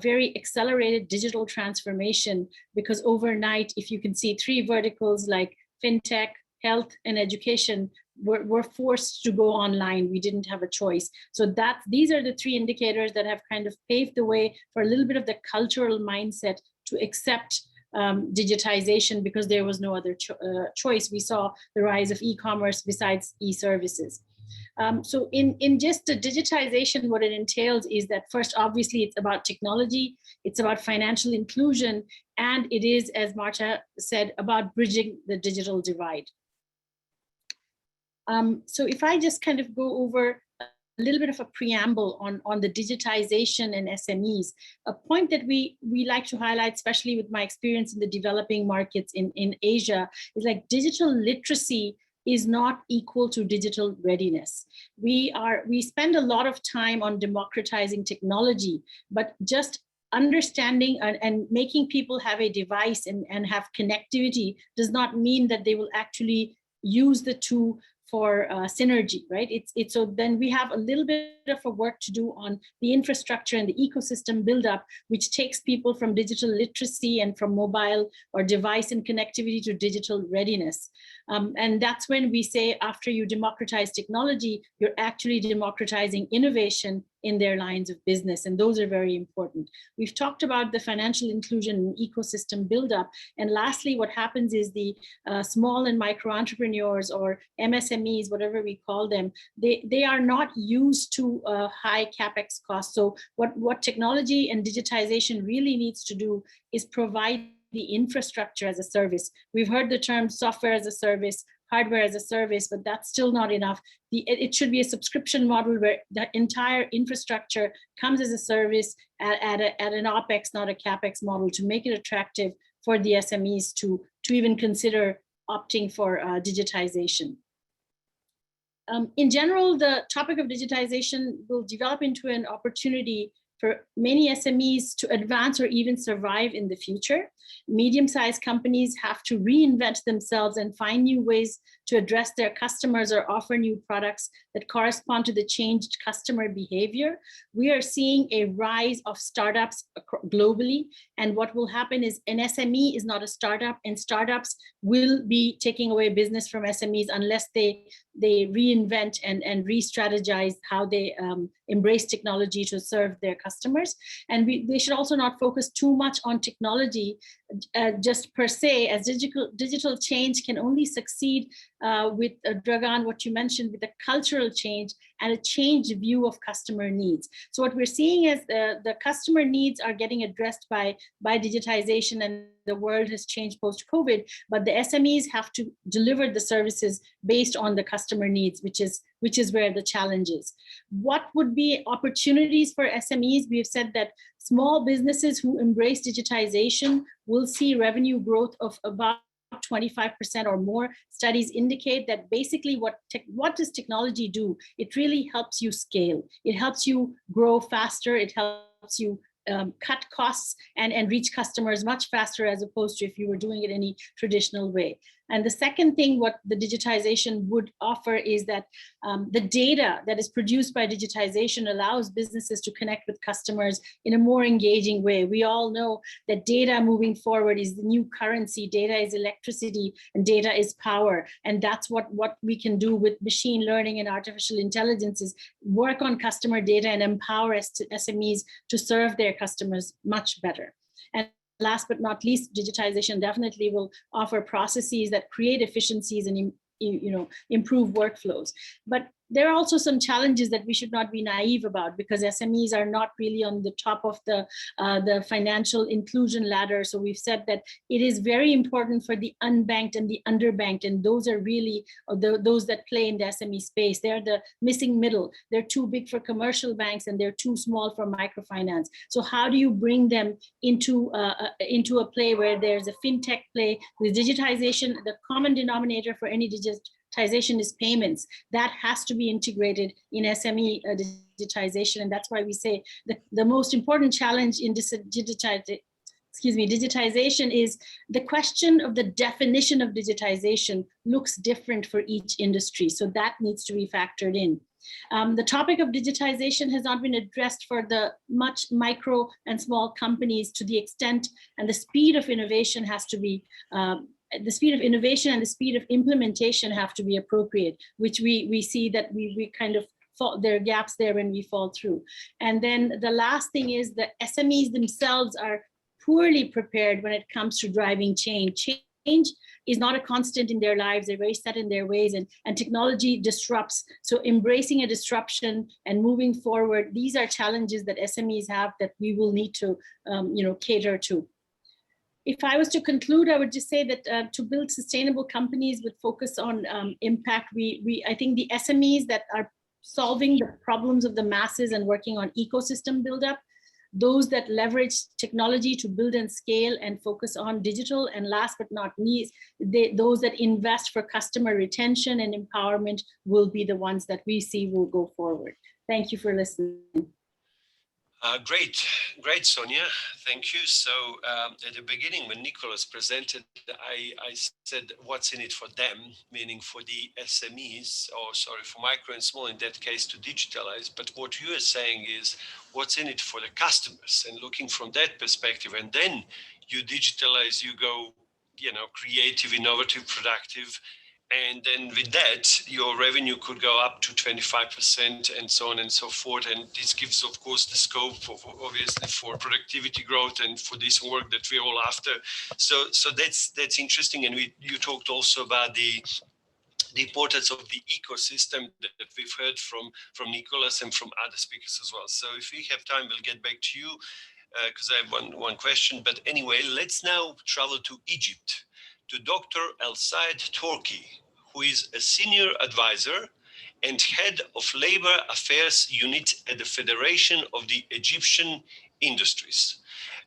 H: very accelerated digital transformation, because overnight, if you can see, three verticals like fintech, health, and education were forced to go online. We didn't have a choice. So these are the three indicators that have kind of paved the way for a little bit of the cultural mindset to accept digitization, because there was no other choice. We saw the rise of e-commerce besides e-services. So in just the digitization, what it entails is that first, obviously, it's about technology, it's about financial inclusion, and it is, as Marta said, about bridging the digital divide. So if I just kind of go over a little bit of a preamble on the digitization and SMEs, a point that we like to highlight, especially with my experience in the developing markets in Asia, is like digital literacy is not equal to digital readiness. We spend a lot of time on democratizing technology, but just understanding and making people have a device and have connectivity does not mean that they will actually use the two for synergy, right? So then we have a little bit of a work to do on the infrastructure and the ecosystem buildup, which takes people from digital literacy and from mobile or device and connectivity to digital readiness. And that's when we say, after you democratize technology, you're actually democratizing innovation in their lines of business. And those are very important. We've talked about the financial inclusion and ecosystem buildup. And lastly, what happens is the small and micro entrepreneurs, or MSMEs, whatever we call them, they are not used to high CapEx costs. So what technology and digitization really needs to do is provide the infrastructure as a service. We've heard the term software as a service, hardware as a service, but that's still not enough. It should be a subscription model where the entire infrastructure comes as a service at an OpEx, not a CapEx model, to make it attractive for the SMEs to even consider opting for digitization. In general, the topic of digitization will develop into an opportunity for many SMEs to advance or even survive in the future. Medium-sized companies have to reinvent themselves and find new ways to address their customers or offer new products that correspond to the changed customer behavior. We are seeing a rise of startups globally, and what will happen is an SME is not a startup, and startups will be taking away business from SMEs unless they reinvent and re-strategize how they embrace technology to serve their customers. And they should also not focus too much on technology just per se, as digital change can only succeed with Dragan, what you mentioned, with a cultural change and a changed view of customer needs. So what we're seeing is the customer needs are getting addressed by digitization, and the world has changed post-COVID, but the SMEs have to deliver the services based on the customer needs, which is where the challenge is. What would be opportunities for SMEs? We have said that small businesses who embrace digitization will see revenue growth of about 25% or more. Studies indicate that basically what does technology do? It really helps you scale. It helps you grow faster. It helps you cut costs and reach customers much faster, as opposed to if you were doing it any traditional way. And the second thing, what the digitization would offer is that the data that is produced by digitization allows businesses to connect with customers in a more engaging way. We all know that data moving forward is the new currency. Data is electricity and data is power. And that's what we can do with machine learning and artificial intelligence, is work on customer data and empower SMEs to serve their customers much better. And last but not least, digitization definitely will offer processes that create efficiencies and improve workflows. But there are also some challenges that we should not be naive about, because SMEs are not really on the top of the financial inclusion ladder. So we've said that it is very important for the unbanked and the underbanked, and those are really those that play in the SME space. They're the missing middle. They're too big for commercial banks and they're too small for microfinance. So how do you bring them into a play where there's a fintech play with digitization? The common denominator for any digitization is payments. That has to be integrated in SME digitization. And that's why we say the most important challenge in digitization is the question of the definition of digitization looks different for each industry. So that needs to be factored in. The topic of digitization has not been addressed for the much micro and small companies to the extent, and the speed of innovation has to be the speed of innovation and the speed of implementation have to be appropriate, which we see that we kind of there are gaps there when we fall through. And then the last thing is the SMEs themselves are poorly prepared when it comes to driving change. Change is not a constant in their lives. They're very set in their ways, and technology disrupts. So embracing a disruption and moving forward, these are challenges that SMEs have that we will need to cater to. If I was to conclude, I would just say that to build sustainable companies with focus on impact, I think the SMEs that are solving the problems of the masses and working on ecosystem buildup, those that leverage technology to build and scale and focus on digital, and last but not least, those that invest for customer retention and empowerment will be the ones that we see will go forward. Thank you for listening.
E: Great, Sonia. Thank you. So at the beginning, when Nicholas presented, I said, what's in it for them, meaning for the SMEs, or sorry, for micro and small, in that case, to digitalize. But what you are saying is, what's in it for the customers, and looking from that perspective, and then you digitalize, you go, creative, innovative, productive. And then with that, your revenue could go up to 25% and so on and so forth. And this gives, of course, the scope obviously for productivity growth and for this work that we're all after. So that's interesting. And you talked also about the importance of the ecosystem that we've heard from Nicholas and from other speakers as well. So if we have time, we'll get back to you because I have one question. But anyway, let's now travel to Egypt, to Dr. El Said Torki, who is a senior advisor and head of labor affairs unit at the Federation of the Egyptian Industries.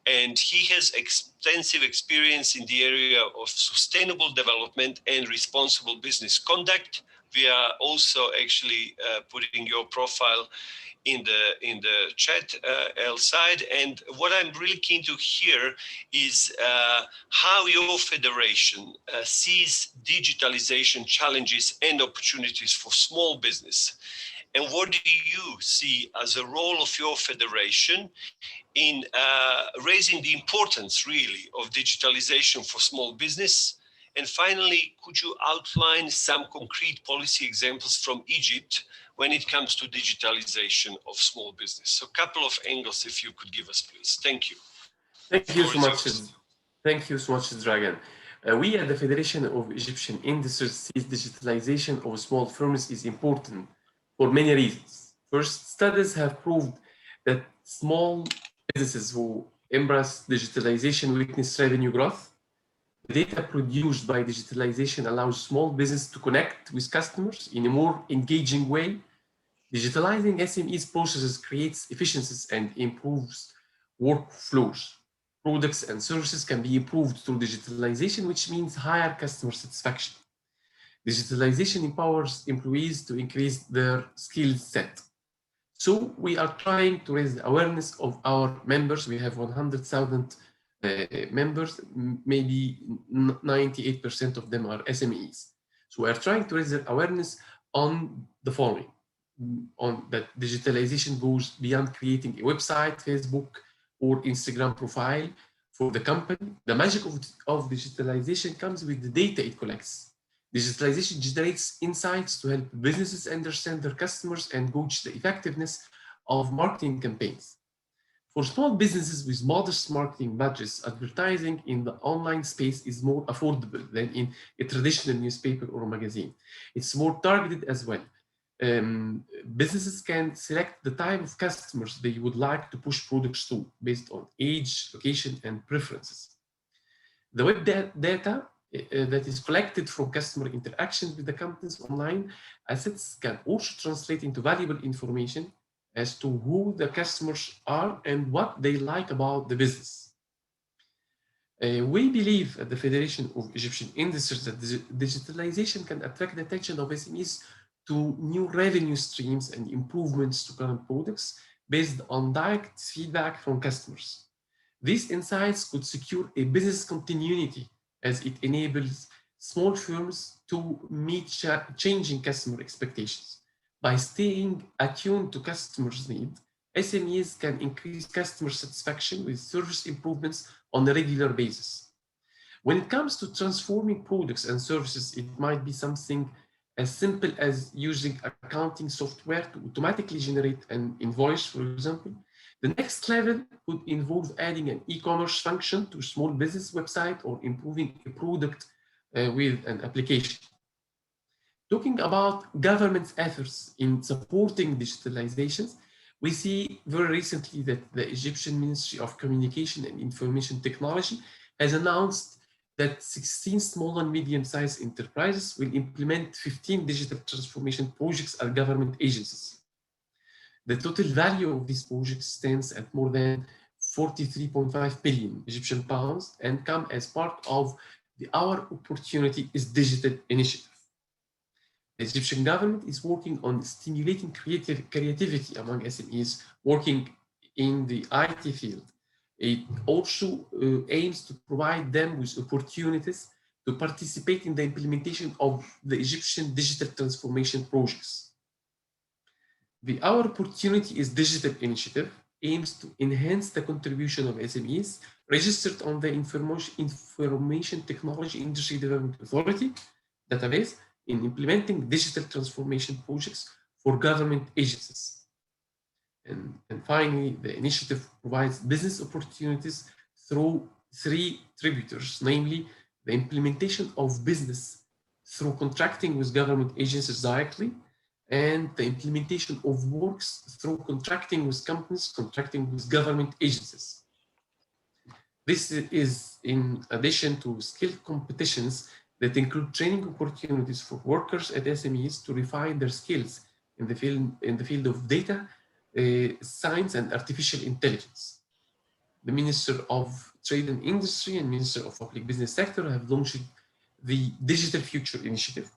E: and he has extensive experience in the area of sustainable development and responsible business conduct. We are also actually putting your profile in the chat side, and what I'm really keen to hear is how your federation sees digitalization challenges and opportunities for small business, and what do you see as a role of your federation in raising the importance really of digitalization for small business. And finally, could you outline some concrete policy examples from Egypt when it comes to digitalization of small business? So a couple of angles, if you could give us, please. Thank you.
I: Thank you so much. Thank you so much, Dragan. We at the Federation of Egyptian Industries see digitalization of small firms is important for many reasons. First, studies have proved that small businesses who embrace digitalization witness revenue growth. The data produced by digitalization allows small business to connect with customers in a more engaging way. Digitalizing SMEs processes creates efficiencies and improves workflows. Products and services can be improved through digitalization, which means higher customer satisfaction. Digitalization empowers employees to increase their skill set. So we are trying to raise the awareness of our members. We have 100,000 members, maybe 98% of them are SMEs. So we are trying to raise the awareness on the following, on that digitalization goes beyond creating a website, Facebook, or Instagram profile for the company. The magic of digitalization comes with the data it collects. Digitalization generates insights to help businesses understand their customers and gauge the effectiveness of marketing campaigns. For small businesses with modest marketing budgets, advertising in the online space is more affordable than in a traditional newspaper or magazine. It's more targeted as well. Businesses can select the type of customers they would like to push products to based on age, location, and preferences. The web data that is collected from customer interactions with the company's online assets can also translate into valuable information as to who the customers are and what they like about the business. We believe at the Federation of Egyptian Industries that digitalization can attract the attention of SMEs to new revenue streams and improvements to current products based on direct feedback from customers. These insights could secure a business continuity as it enables small firms to meet changing customer expectations. By staying attuned to customers' needs, SMEs can increase customer satisfaction with service improvements on a regular basis. When it comes to transforming products and services, it might be something as simple as using accounting software to automatically generate an invoice, for example. The next level could involve adding an e-commerce function to a small business website or improving a product with an application. Talking about government's efforts in supporting digitalizations, we see very recently that the Egyptian Ministry of Communication and Information Technology has announced that 16 small and medium-sized enterprises will implement 15 digital transformation projects at government agencies. The total value of these projects stands at more than 43.5 billion Egyptian pounds and come as part of the Our Opportunity is Digital initiative. The Egyptian government is working on stimulating creativity among SMEs working in the IT field. It also aims to provide them with opportunities to participate in the implementation of the Egyptian digital transformation projects. The Our Opportunity is Digital initiative aims to enhance the contribution of SMEs registered on the Information Technology Industry Development Authority database in implementing digital transformation projects for government agencies. And finally, the initiative provides business opportunities through 3 tributaries, namely the implementation of business through contracting with government agencies directly, and the implementation of works through contracting with companies, contracting with government agencies. This is in addition to skill competitions that include training opportunities for workers at SMEs to refine their skills in the field of data, science, and artificial intelligence. the Minister of Trade and Industry and Minister of Public Business Sector have launched the Digital Future Initiative,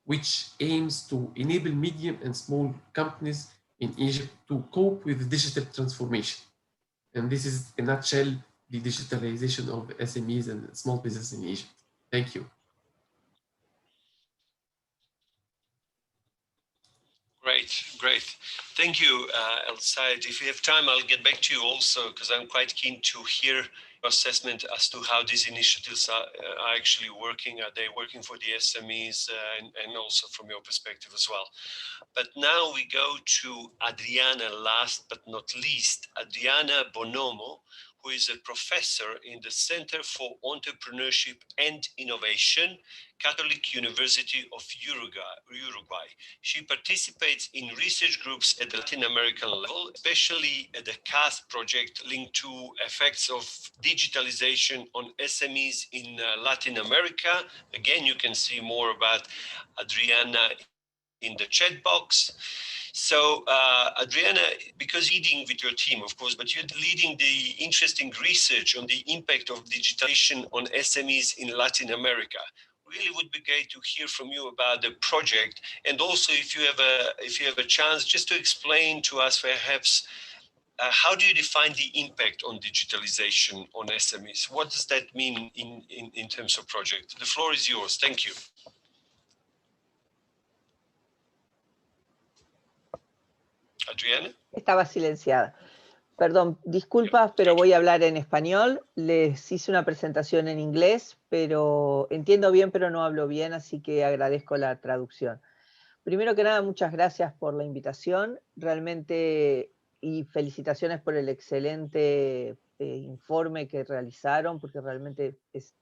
I: which aims to enable medium and small companies in Egypt to cope with digital transformation. And this is, in a nutshell, the digitalization of SMEs and small business in Egypt. Thank you.
E: Great. Thank you, El Said. If we have time, I'll get back to you also, because I'm quite keen to hear your assessment as to how these initiatives are actually working. Are they working for the SMEs, and also from your perspective as well? But now we go to Adriana, last but not least, Adriana Bonomo, who is a professor in the Center for Entrepreneurship and Innovation, Catholic University of Uruguay. She participates in research groups at the Latin American level, especially at the KAS project linked to effects of digitalization on SMEs in Latin America. Again, you can see more about Adriana in the chat box. So Adriana, because leading with your team, of course, but you're leading the interesting research on the impact of digitalization on SMEs in Latin America. Really would be great to hear from you about the project, and also if you have a chance just to explain to us perhaps how do you define the impact on digitalization on SMEs? What does that mean in terms of project? The floor is yours. Thank you. Adriana.
J: Estaba silenciada. Perdón, disculpas, pero voy a hablar en español. Les hice una presentación en inglés, pero entiendo bien, pero no hablo bien, así que agradezco la traducción. Primero que nada, muchas gracias por la invitación, realmente, y felicitaciones por el excelente informe que realizaron, porque realmente es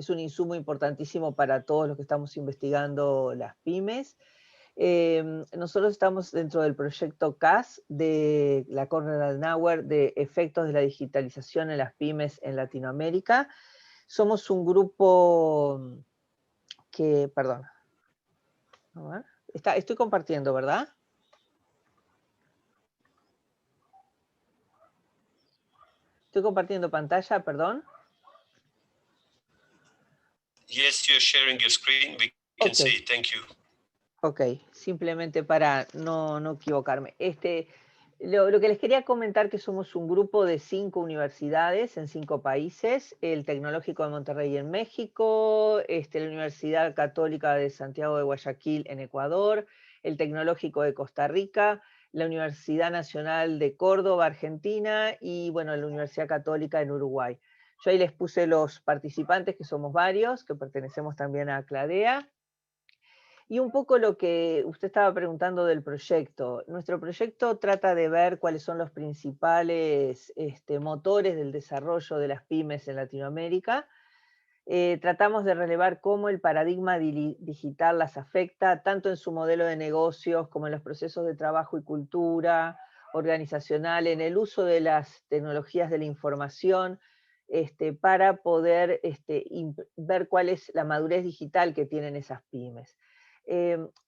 J: un insumo importantísimo para todos los que estamos investigando las pymes. Nosotros estamos dentro del proyecto KAS de la Konrad Adenauer de efectos de la digitalización en las pymes en Latinoamérica. Somos un grupo que, perdón, a ver, estoy compartiendo, ¿verdad? Estoy compartiendo pantalla, perdón.
E: Yes, you're sharing your screen. We can see. Thank you.
J: Ok, simplemente para no equivocarme. Lo que les quería comentar que somos un grupo de 5 universidades en 5 países, el Tecnológico de Monterrey en México, la Universidad Católica de Santiago de Guayaquil en Ecuador, el Tecnológico de Costa Rica, la Universidad Nacional de Córdoba, Argentina, y bueno, la Universidad Católica en Uruguay. Yo ahí les puse los participantes, que somos varios, que pertenecemos también a CLADEA. Y un poco lo que usted estaba preguntando del proyecto. Nuestro proyecto trata de ver cuáles son los principales motores del desarrollo de las pymes en Latinoamérica. Tratamos de relevar cómo el paradigma digital las afecta, tanto en su modelo de negocios como en los procesos de trabajo y cultura organizacional, en el uso de las tecnologías de la información, para poder ver cuál es la madurez digital que tienen esas pymes.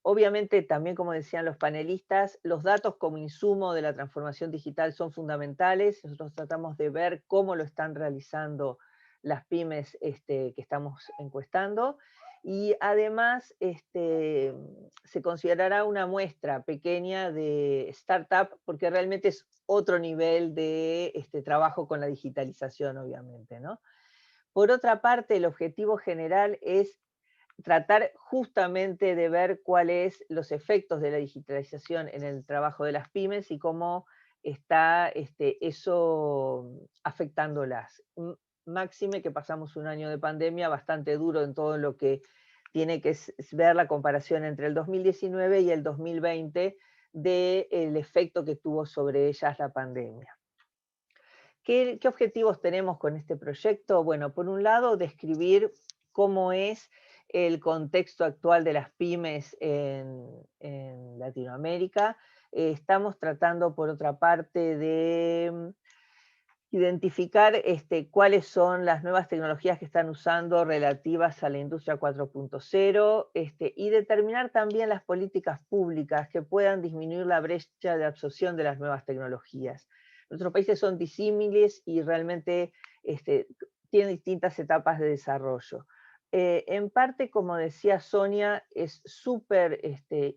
J: Obviamente, también como decían los panelistas, los datos como insumo de la transformación digital son fundamentales. Nosotros tratamos de ver cómo lo están realizando las pymes que estamos encuestando, y además se considerará una muestra pequeña de startup, porque realmente es otro nivel de trabajo con la digitalización, obviamente, ¿no? Por otra parte, el objetivo general es tratar justamente de ver cuáles son los efectos de la digitalización en el trabajo de las pymes y cómo está eso afectándolas. Máxime que pasamos un año de pandemia bastante duro en todo lo que tiene que ver la comparación entre el 2019 y el 2020 del efecto que tuvo sobre ellas la pandemia. ¿Qué objetivos tenemos con este proyecto? Bueno, por un lado, describir cómo es el contexto actual de las pymes en Latinoamérica. Estamos tratando, por otra parte, de identificar cuáles son las nuevas tecnologías que están usando relativas a la industria 4.0, y determinar también las políticas públicas que puedan disminuir la brecha de absorción de las nuevas tecnologías. nuestros países son disímiles y realmente tienen distintas etapas de desarrollo. En parte, como decía Sonia, es súper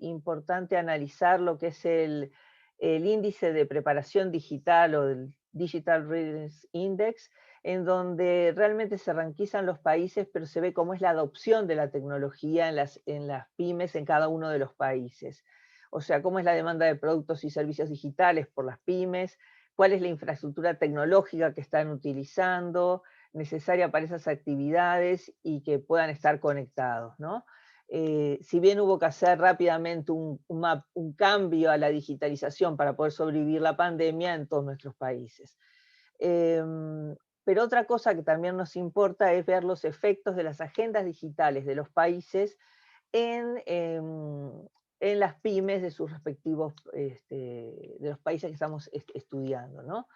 J: importante analizar lo que es el índice de preparación digital o el Digital Readiness Index, en donde realmente se ranquizan los países, pero se ve cómo es la adopción de la tecnología en las pymes en cada uno de los países. O sea, cómo es la demanda de productos y servicios digitales por las pymes, cuál es la infraestructura tecnológica que están utilizando, necesaria para esas actividades y que puedan estar conectados, ¿no? Si bien hubo que hacer rápidamente un cambio a la digitalización para poder sobrevivir la pandemia en todos nuestros países. Pero otra cosa que también nos importa es ver los efectos de las agendas digitales de los países en las pymes de sus respectivos, de los países que estamos estudiando, ¿no?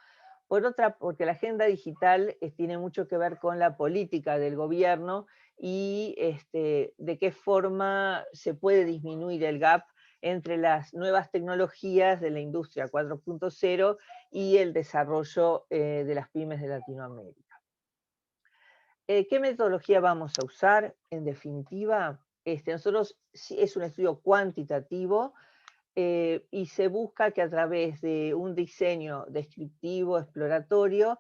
J: Por otra, porque la agenda digital tiene mucho que ver con la política del gobierno y de qué forma se puede disminuir el gap entre las nuevas tecnologías de la industria 4.0 y el desarrollo de las pymes de Latinoamérica. ¿Qué metodología vamos a usar? En definitiva, nosotros es un estudio cuantitativo, y se busca que a través de un diseño descriptivo, exploratorio,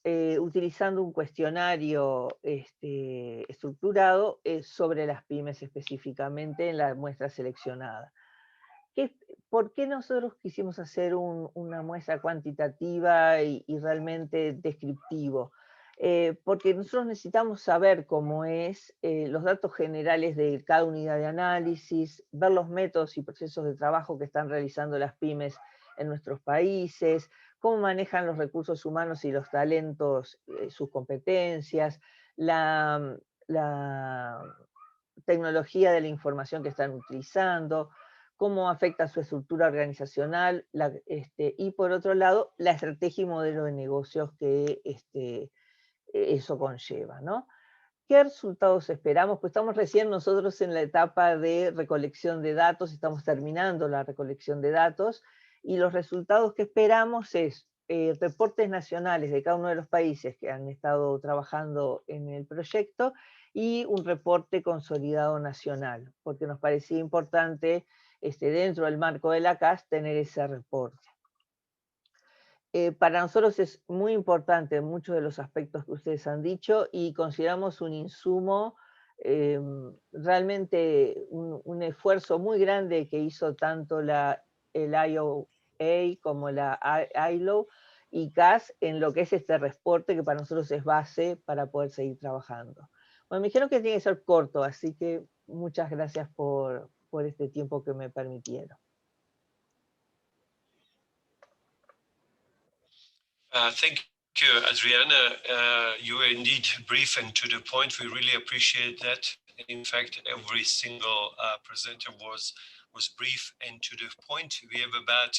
J: utilizando un cuestionario estructurado sobre las pymes específicamente en la muestra seleccionada. ¿Por qué nosotros quisimos hacer una muestra cuantitativa y realmente descriptivo? Porque nosotros necesitamos saber cómo es los datos generales de cada unidad de análisis, ver los métodos y procesos de trabajo que están realizando las pymes en nuestros países, cómo manejan los recursos humanos y los talentos, sus competencias, la tecnología de la información que están utilizando, cómo afecta su estructura organizacional, y por otro lado, la estrategia y modelo de negocios que eso conlleva, ¿no? ¿Qué resultados esperamos? Pues estamos recién nosotros en la etapa de recolección de datos, estamos terminando la recolección de datos, y los resultados que esperamos es reportes nacionales de cada uno de los países que han estado trabajando en el proyecto y un reporte consolidado nacional, porque nos parecía importante dentro del marco de la KAS tener ese reporte. Para nosotros es muy importante muchos de los aspectos que ustedes han dicho y consideramos un insumo, realmente un esfuerzo muy grande que hizo tanto el IOE como la ILO y KAS en lo que es este reporte que para nosotros es base para poder seguir trabajando. Bueno, me dijeron que tiene que ser corto, así que muchas gracias por este tiempo que me permitieron.
E: Thank you, Adriana. You were indeed brief and to the point. We really appreciate that. In fact, every single presenter was brief and to the point. We have about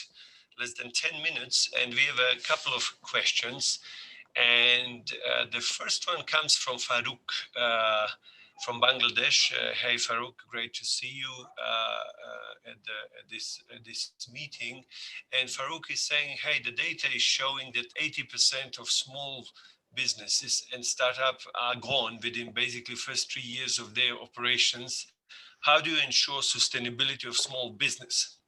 E: less than 10 minutes, and we have a couple of questions. And the first one comes from Farouk from Bangladesh. Hey, Farouk, great to see you at this meeting. And Farouk is saying, hey, the data is showing that 80% of small businesses and startups are gone within basically first 3 years of their operations. How do you ensure sustainability of small business,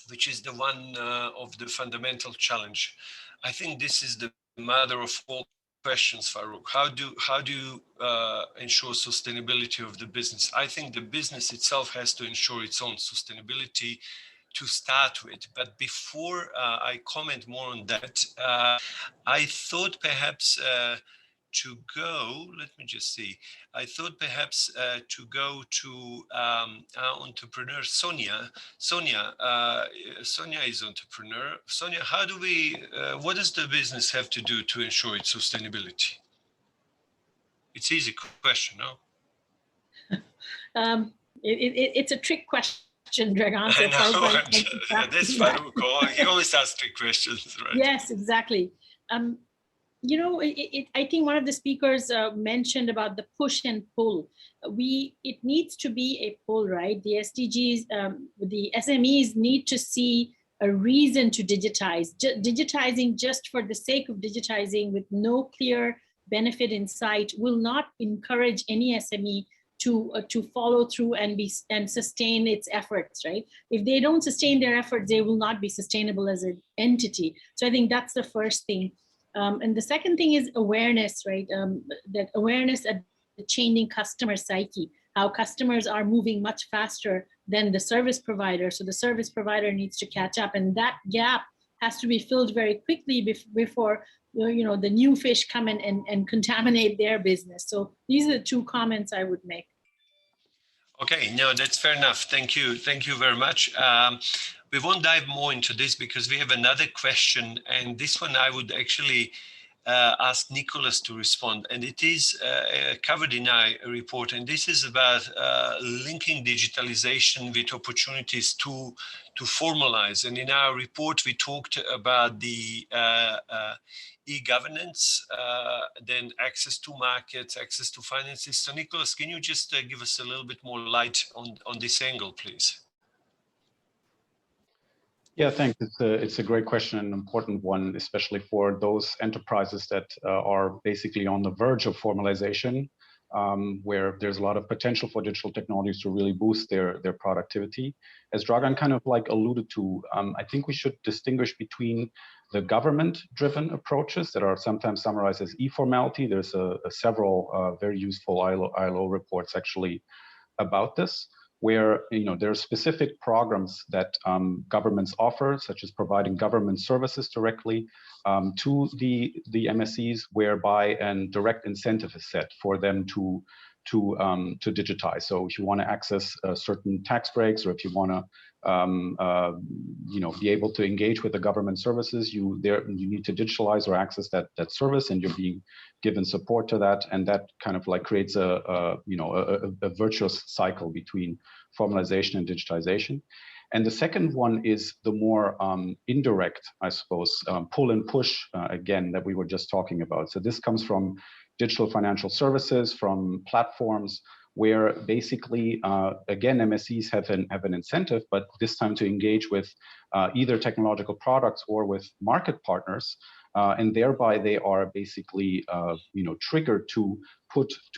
E: which is the one of the fundamental challenge? I think this is the mother of all questions, Farouk. How do you ensure sustainability of the business? I think the business itself has to ensure its own sustainability to start with. But before I comment more on that, I thought perhaps to go, let me just see. I thought perhaps to go to our entrepreneur, Sonia. Sonia is entrepreneur. Sonia, how do we, what does the business have to do to ensure its sustainability? It's an easy question, no?
H: It's a trick question, Dragan.
E: So that's Farouk. He always asks trick questions, right?
H: Yes, exactly. You know, I think one of the speakers mentioned about the push and pull. It needs to be a pull, right? The SDGs, the SMEs need to see a reason to digitize. Digitizing just for the sake of digitizing with no clear benefit in sight will not encourage any SME to follow through and sustain its efforts, right? If they don't sustain their efforts, they will not be sustainable as an entity. So I think that's the first thing. And the second thing is awareness, right? That awareness at the changing customer psyche, how customers are moving much faster than the service provider. So the service provider needs to catch up, and that gap has to be filled very quickly before the new fish come in and contaminate their business. So these are the two comments I would make.
E: Okay, no, that's fair enough. Thank you very much. We won't dive more into this because we have another question, and this one I would actually ask Nicholas to respond, and it is covered in our report, and this is about linking digitalization with opportunities to formalize. And in our report, we talked about the e-governance, then access to markets, access to finances. So Nicholas, can you just give us a little bit more light on this angle, please?
F: Yeah, thanks. It's a great question, an important one, especially for those enterprises that are basically on the verge of formalization, where there's a lot of potential for digital technologies to really boost their productivity. As Dragan kind of like alluded to, I think we should distinguish between the government-driven approaches that are sometimes summarized as e-formality. There's several very useful ILO reports actually about this, where there are specific programs that governments offer, such as providing government services directly to the MSCs, whereby a direct incentive is set for them to digitize. So if you want to access certain tax breaks, or if you want to be able to engage with the government services, you need to digitalize or access that service, and you're being given support to that, and that kind of like creates a virtuous cycle between formalization and digitization. And the second one is the more indirect, I suppose, pull and push again that we were just talking about. So this comes from digital financial services, from platforms, where basically, again, MSCs have an incentive, but this time to engage with either technological products or with market partners, and thereby they are basically, triggered to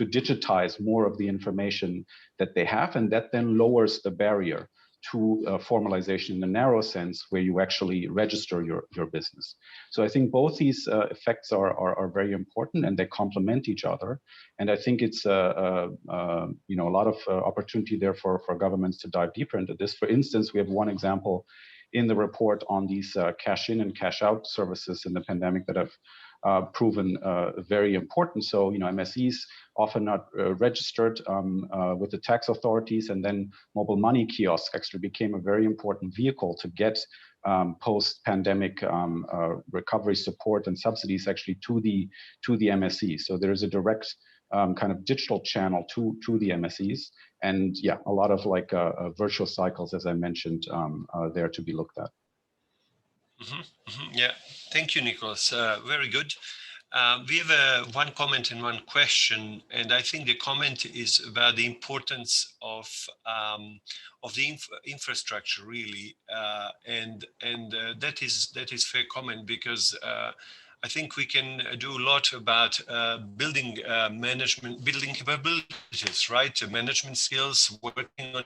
F: digitize more of the information that they have, and that then lowers the barrier to formalization in the narrow sense, where you actually register your business. So I think both these effects are very important, and they complement each other. And I think it's a lot of opportunity there for governments to dive deeper into this. For instance, we have one example in the report on these cash in and cash out services in the pandemic that have proven very important. So, MSCs often not registered with the tax authorities, and then mobile money kiosks actually became a very important vehicle to get post-pandemic recovery support and subsidies actually to the MSCs. So there is a direct kind of digital channel to the MSCs, and yeah, a lot of like virtual cycles, as I mentioned, there to be looked at.
E: Yeah, thank you, Nicholas. Very good. We have one comment and one question, and I think the comment is about the importance of the infrastructure, really, and that is fair comment, because I think we can do a lot about building capabilities, right? Management skills, working on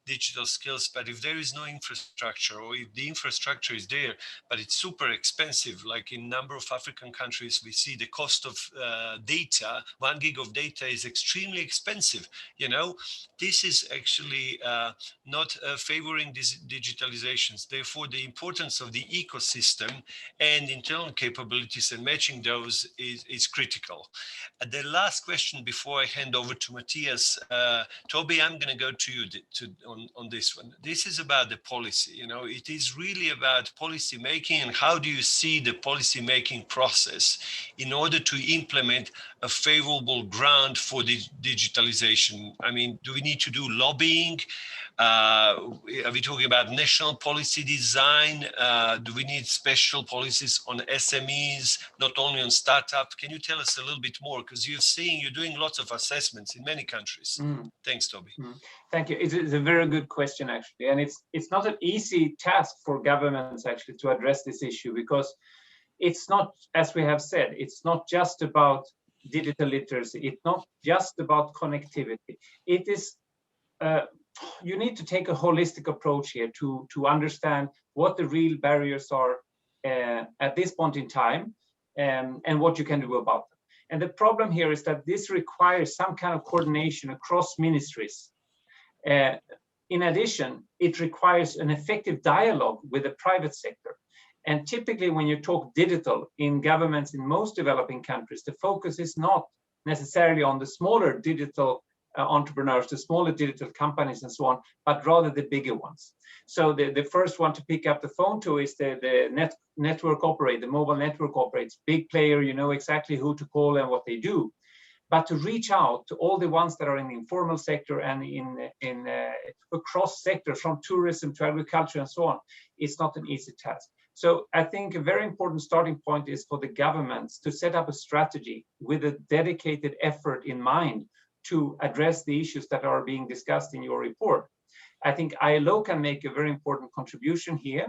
E: digital skills, but if there is no infrastructure, or if the infrastructure is there but it's super expensive, like in a number of African countries, we see the cost of data, 1 gig of data is extremely expensive. This is actually not favoring these digitalizations. Therefore, the importance of the ecosystem and internal capabilities and matching those is critical. The last question before I hand over to Matthias, Toby, I'm going to go to you on this one. This is about the policy. It is really about policy making, and how do you see the policy making process in order to implement a favorable ground for the digitalization? I mean, do we need to do lobbying? Are we talking about national policy design? Do we need special policies on SMEs, not only on startups? Can you tell us a little bit more? Because you're doing lots of assessments in many countries. Thanks, Toby.
G: Thank you. It's a very good question, actually. And it's not an easy task for governments, actually, to address this issue, because it's not, as we have said, it's not just about digital literacy. It's not just about connectivity. It is, you need to take a holistic approach here to understand what the real barriers are at this point in time, and what you can do about them. And the problem here is that this requires some kind of coordination across ministries. In addition, it requires an effective dialogue with the private sector. And typically when you talk digital in governments in most developing countries, the focus is not necessarily on the smaller digital entrepreneurs, the smaller digital companies and so on, but rather the bigger ones. So the first one to pick up the phone to is the network operator, the mobile network operator, big player, you know exactly who to call and what they do. But to reach out to all the ones that are in the informal sector and in across sectors, from tourism to agriculture and so on, it's not an easy task. So I think a very important starting point is for the governments to set up a strategy with a dedicated effort in mind to address the issues that are being discussed in your report. I think ILO can make a very important contribution here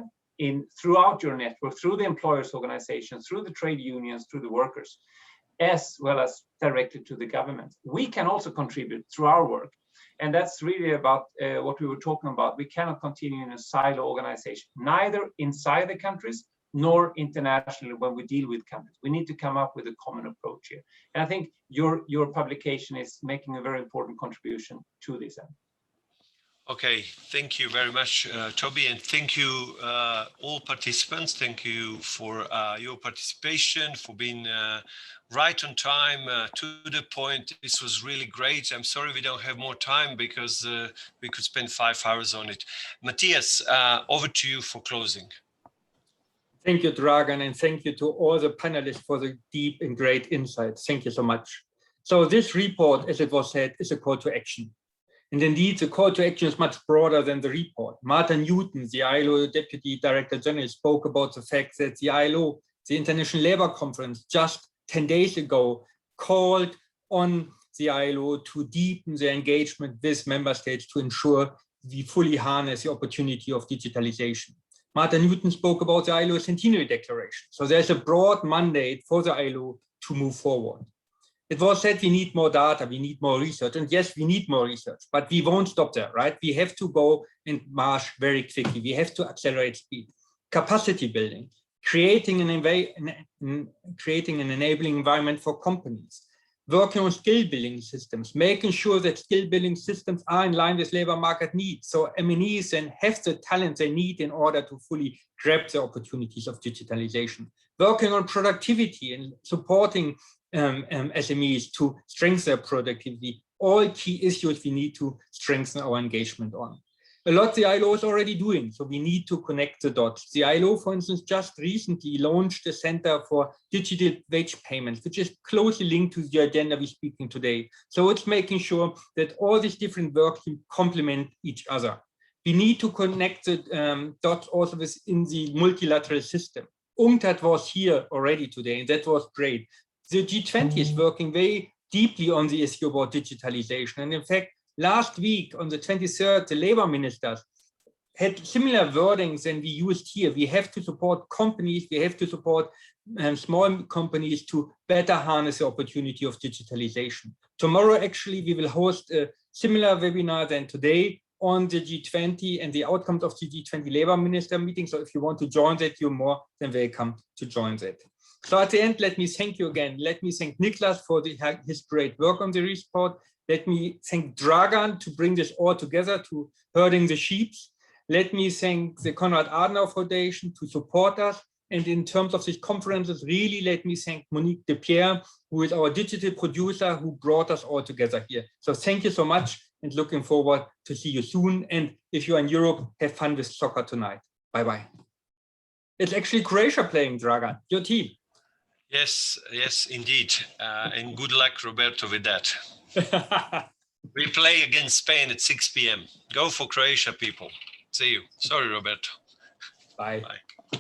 G: throughout your network, through the employers' organizations, through the trade unions, through the workers, as well as directly to the government. We can also contribute through our work. And that's really about what we were talking about. We cannot continue in a silo organization, neither inside the countries nor internationally when we deal with countries. We need to come up with a common approach here. And I think your publication is making a very important contribution to this end.
E: Okay, thank you very much, Toby, and thank you all participants. Thank you for your participation, for being right on time, to the point. This was really great. I'm sorry we don't have more time because we could spend 5 hours on it. Matthias, over to you for closing.
K: Thank you, Dragan, and thank you to all the panelists for the deep and great insights. Thank you so much. So this report, as it was said, is a call to action. And indeed, the call to action is much broader than the report. Martin Newton, the ILO Deputy Director General, spoke about the fact that the ILO, the International Labour Conference, just 10 days ago, called on the ILO to deepen their engagement with member states to ensure we fully harness the opportunity of digitalization. Martin Newton spoke about the ILO Centenary Declaration. So there's a broad mandate for the ILO to move forward. It was said we need more data, we need more research, and yes, we need more research, but we won't stop there, right? We have to go and march very quickly. We have to accelerate speed. Capacity building, creating an enabling environment for companies, working on skill building systems, making sure that skill building systems are in line with labor market needs. So MNEs then have the talent they need in order to fully grab the opportunities of digitalization. Working on productivity and supporting SMEs to strengthen their productivity, all key issues we need to strengthen our engagement on. A lot the ILO is already doing, so we need to connect the dots. The ILO, for instance, just recently launched a Center for Digital Wage Payments, which is closely linked to the agenda we're speaking today. So it's making sure that all these different work teams complement each other. We need to connect the dots also within the multilateral system. UNCTAD was here already today, and that was great. The G20 is working very deeply on the issue about digitalization. And in fact, last week on the 23rd, the labor ministers had similar wordings than we used here. We have to support companies, we have to support small companies to better harness the opportunity of digitalization. Tomorrow, actually, we will host a similar webinar than today on the G20 and the outcomes of the G20 labor minister meeting. So if you want to join that, you're more than welcome to join that. So at the end, let me thank you again. Let me thank Niklas for his great work on the report. Let me thank Dragan to bring this all together, to herding the sheep. Let me thank the Konrad Adenauer Foundation to support us. And in terms of these conferences, really let me thank Monique Depierre, who is our digital producer, who brought us all together here. So thank you so much, and looking forward to see you soon. And if you're in Europe, have fun with soccer tonight. Bye-bye. It's actually Croatia playing, Dragan, your team.
E: Yes, yes, indeed. And good luck, Roberto, with that. We play against Spain at 6 p.m. Go for Croatia, people. See you. Sorry, Roberto.
K: Bye.
E: Bye.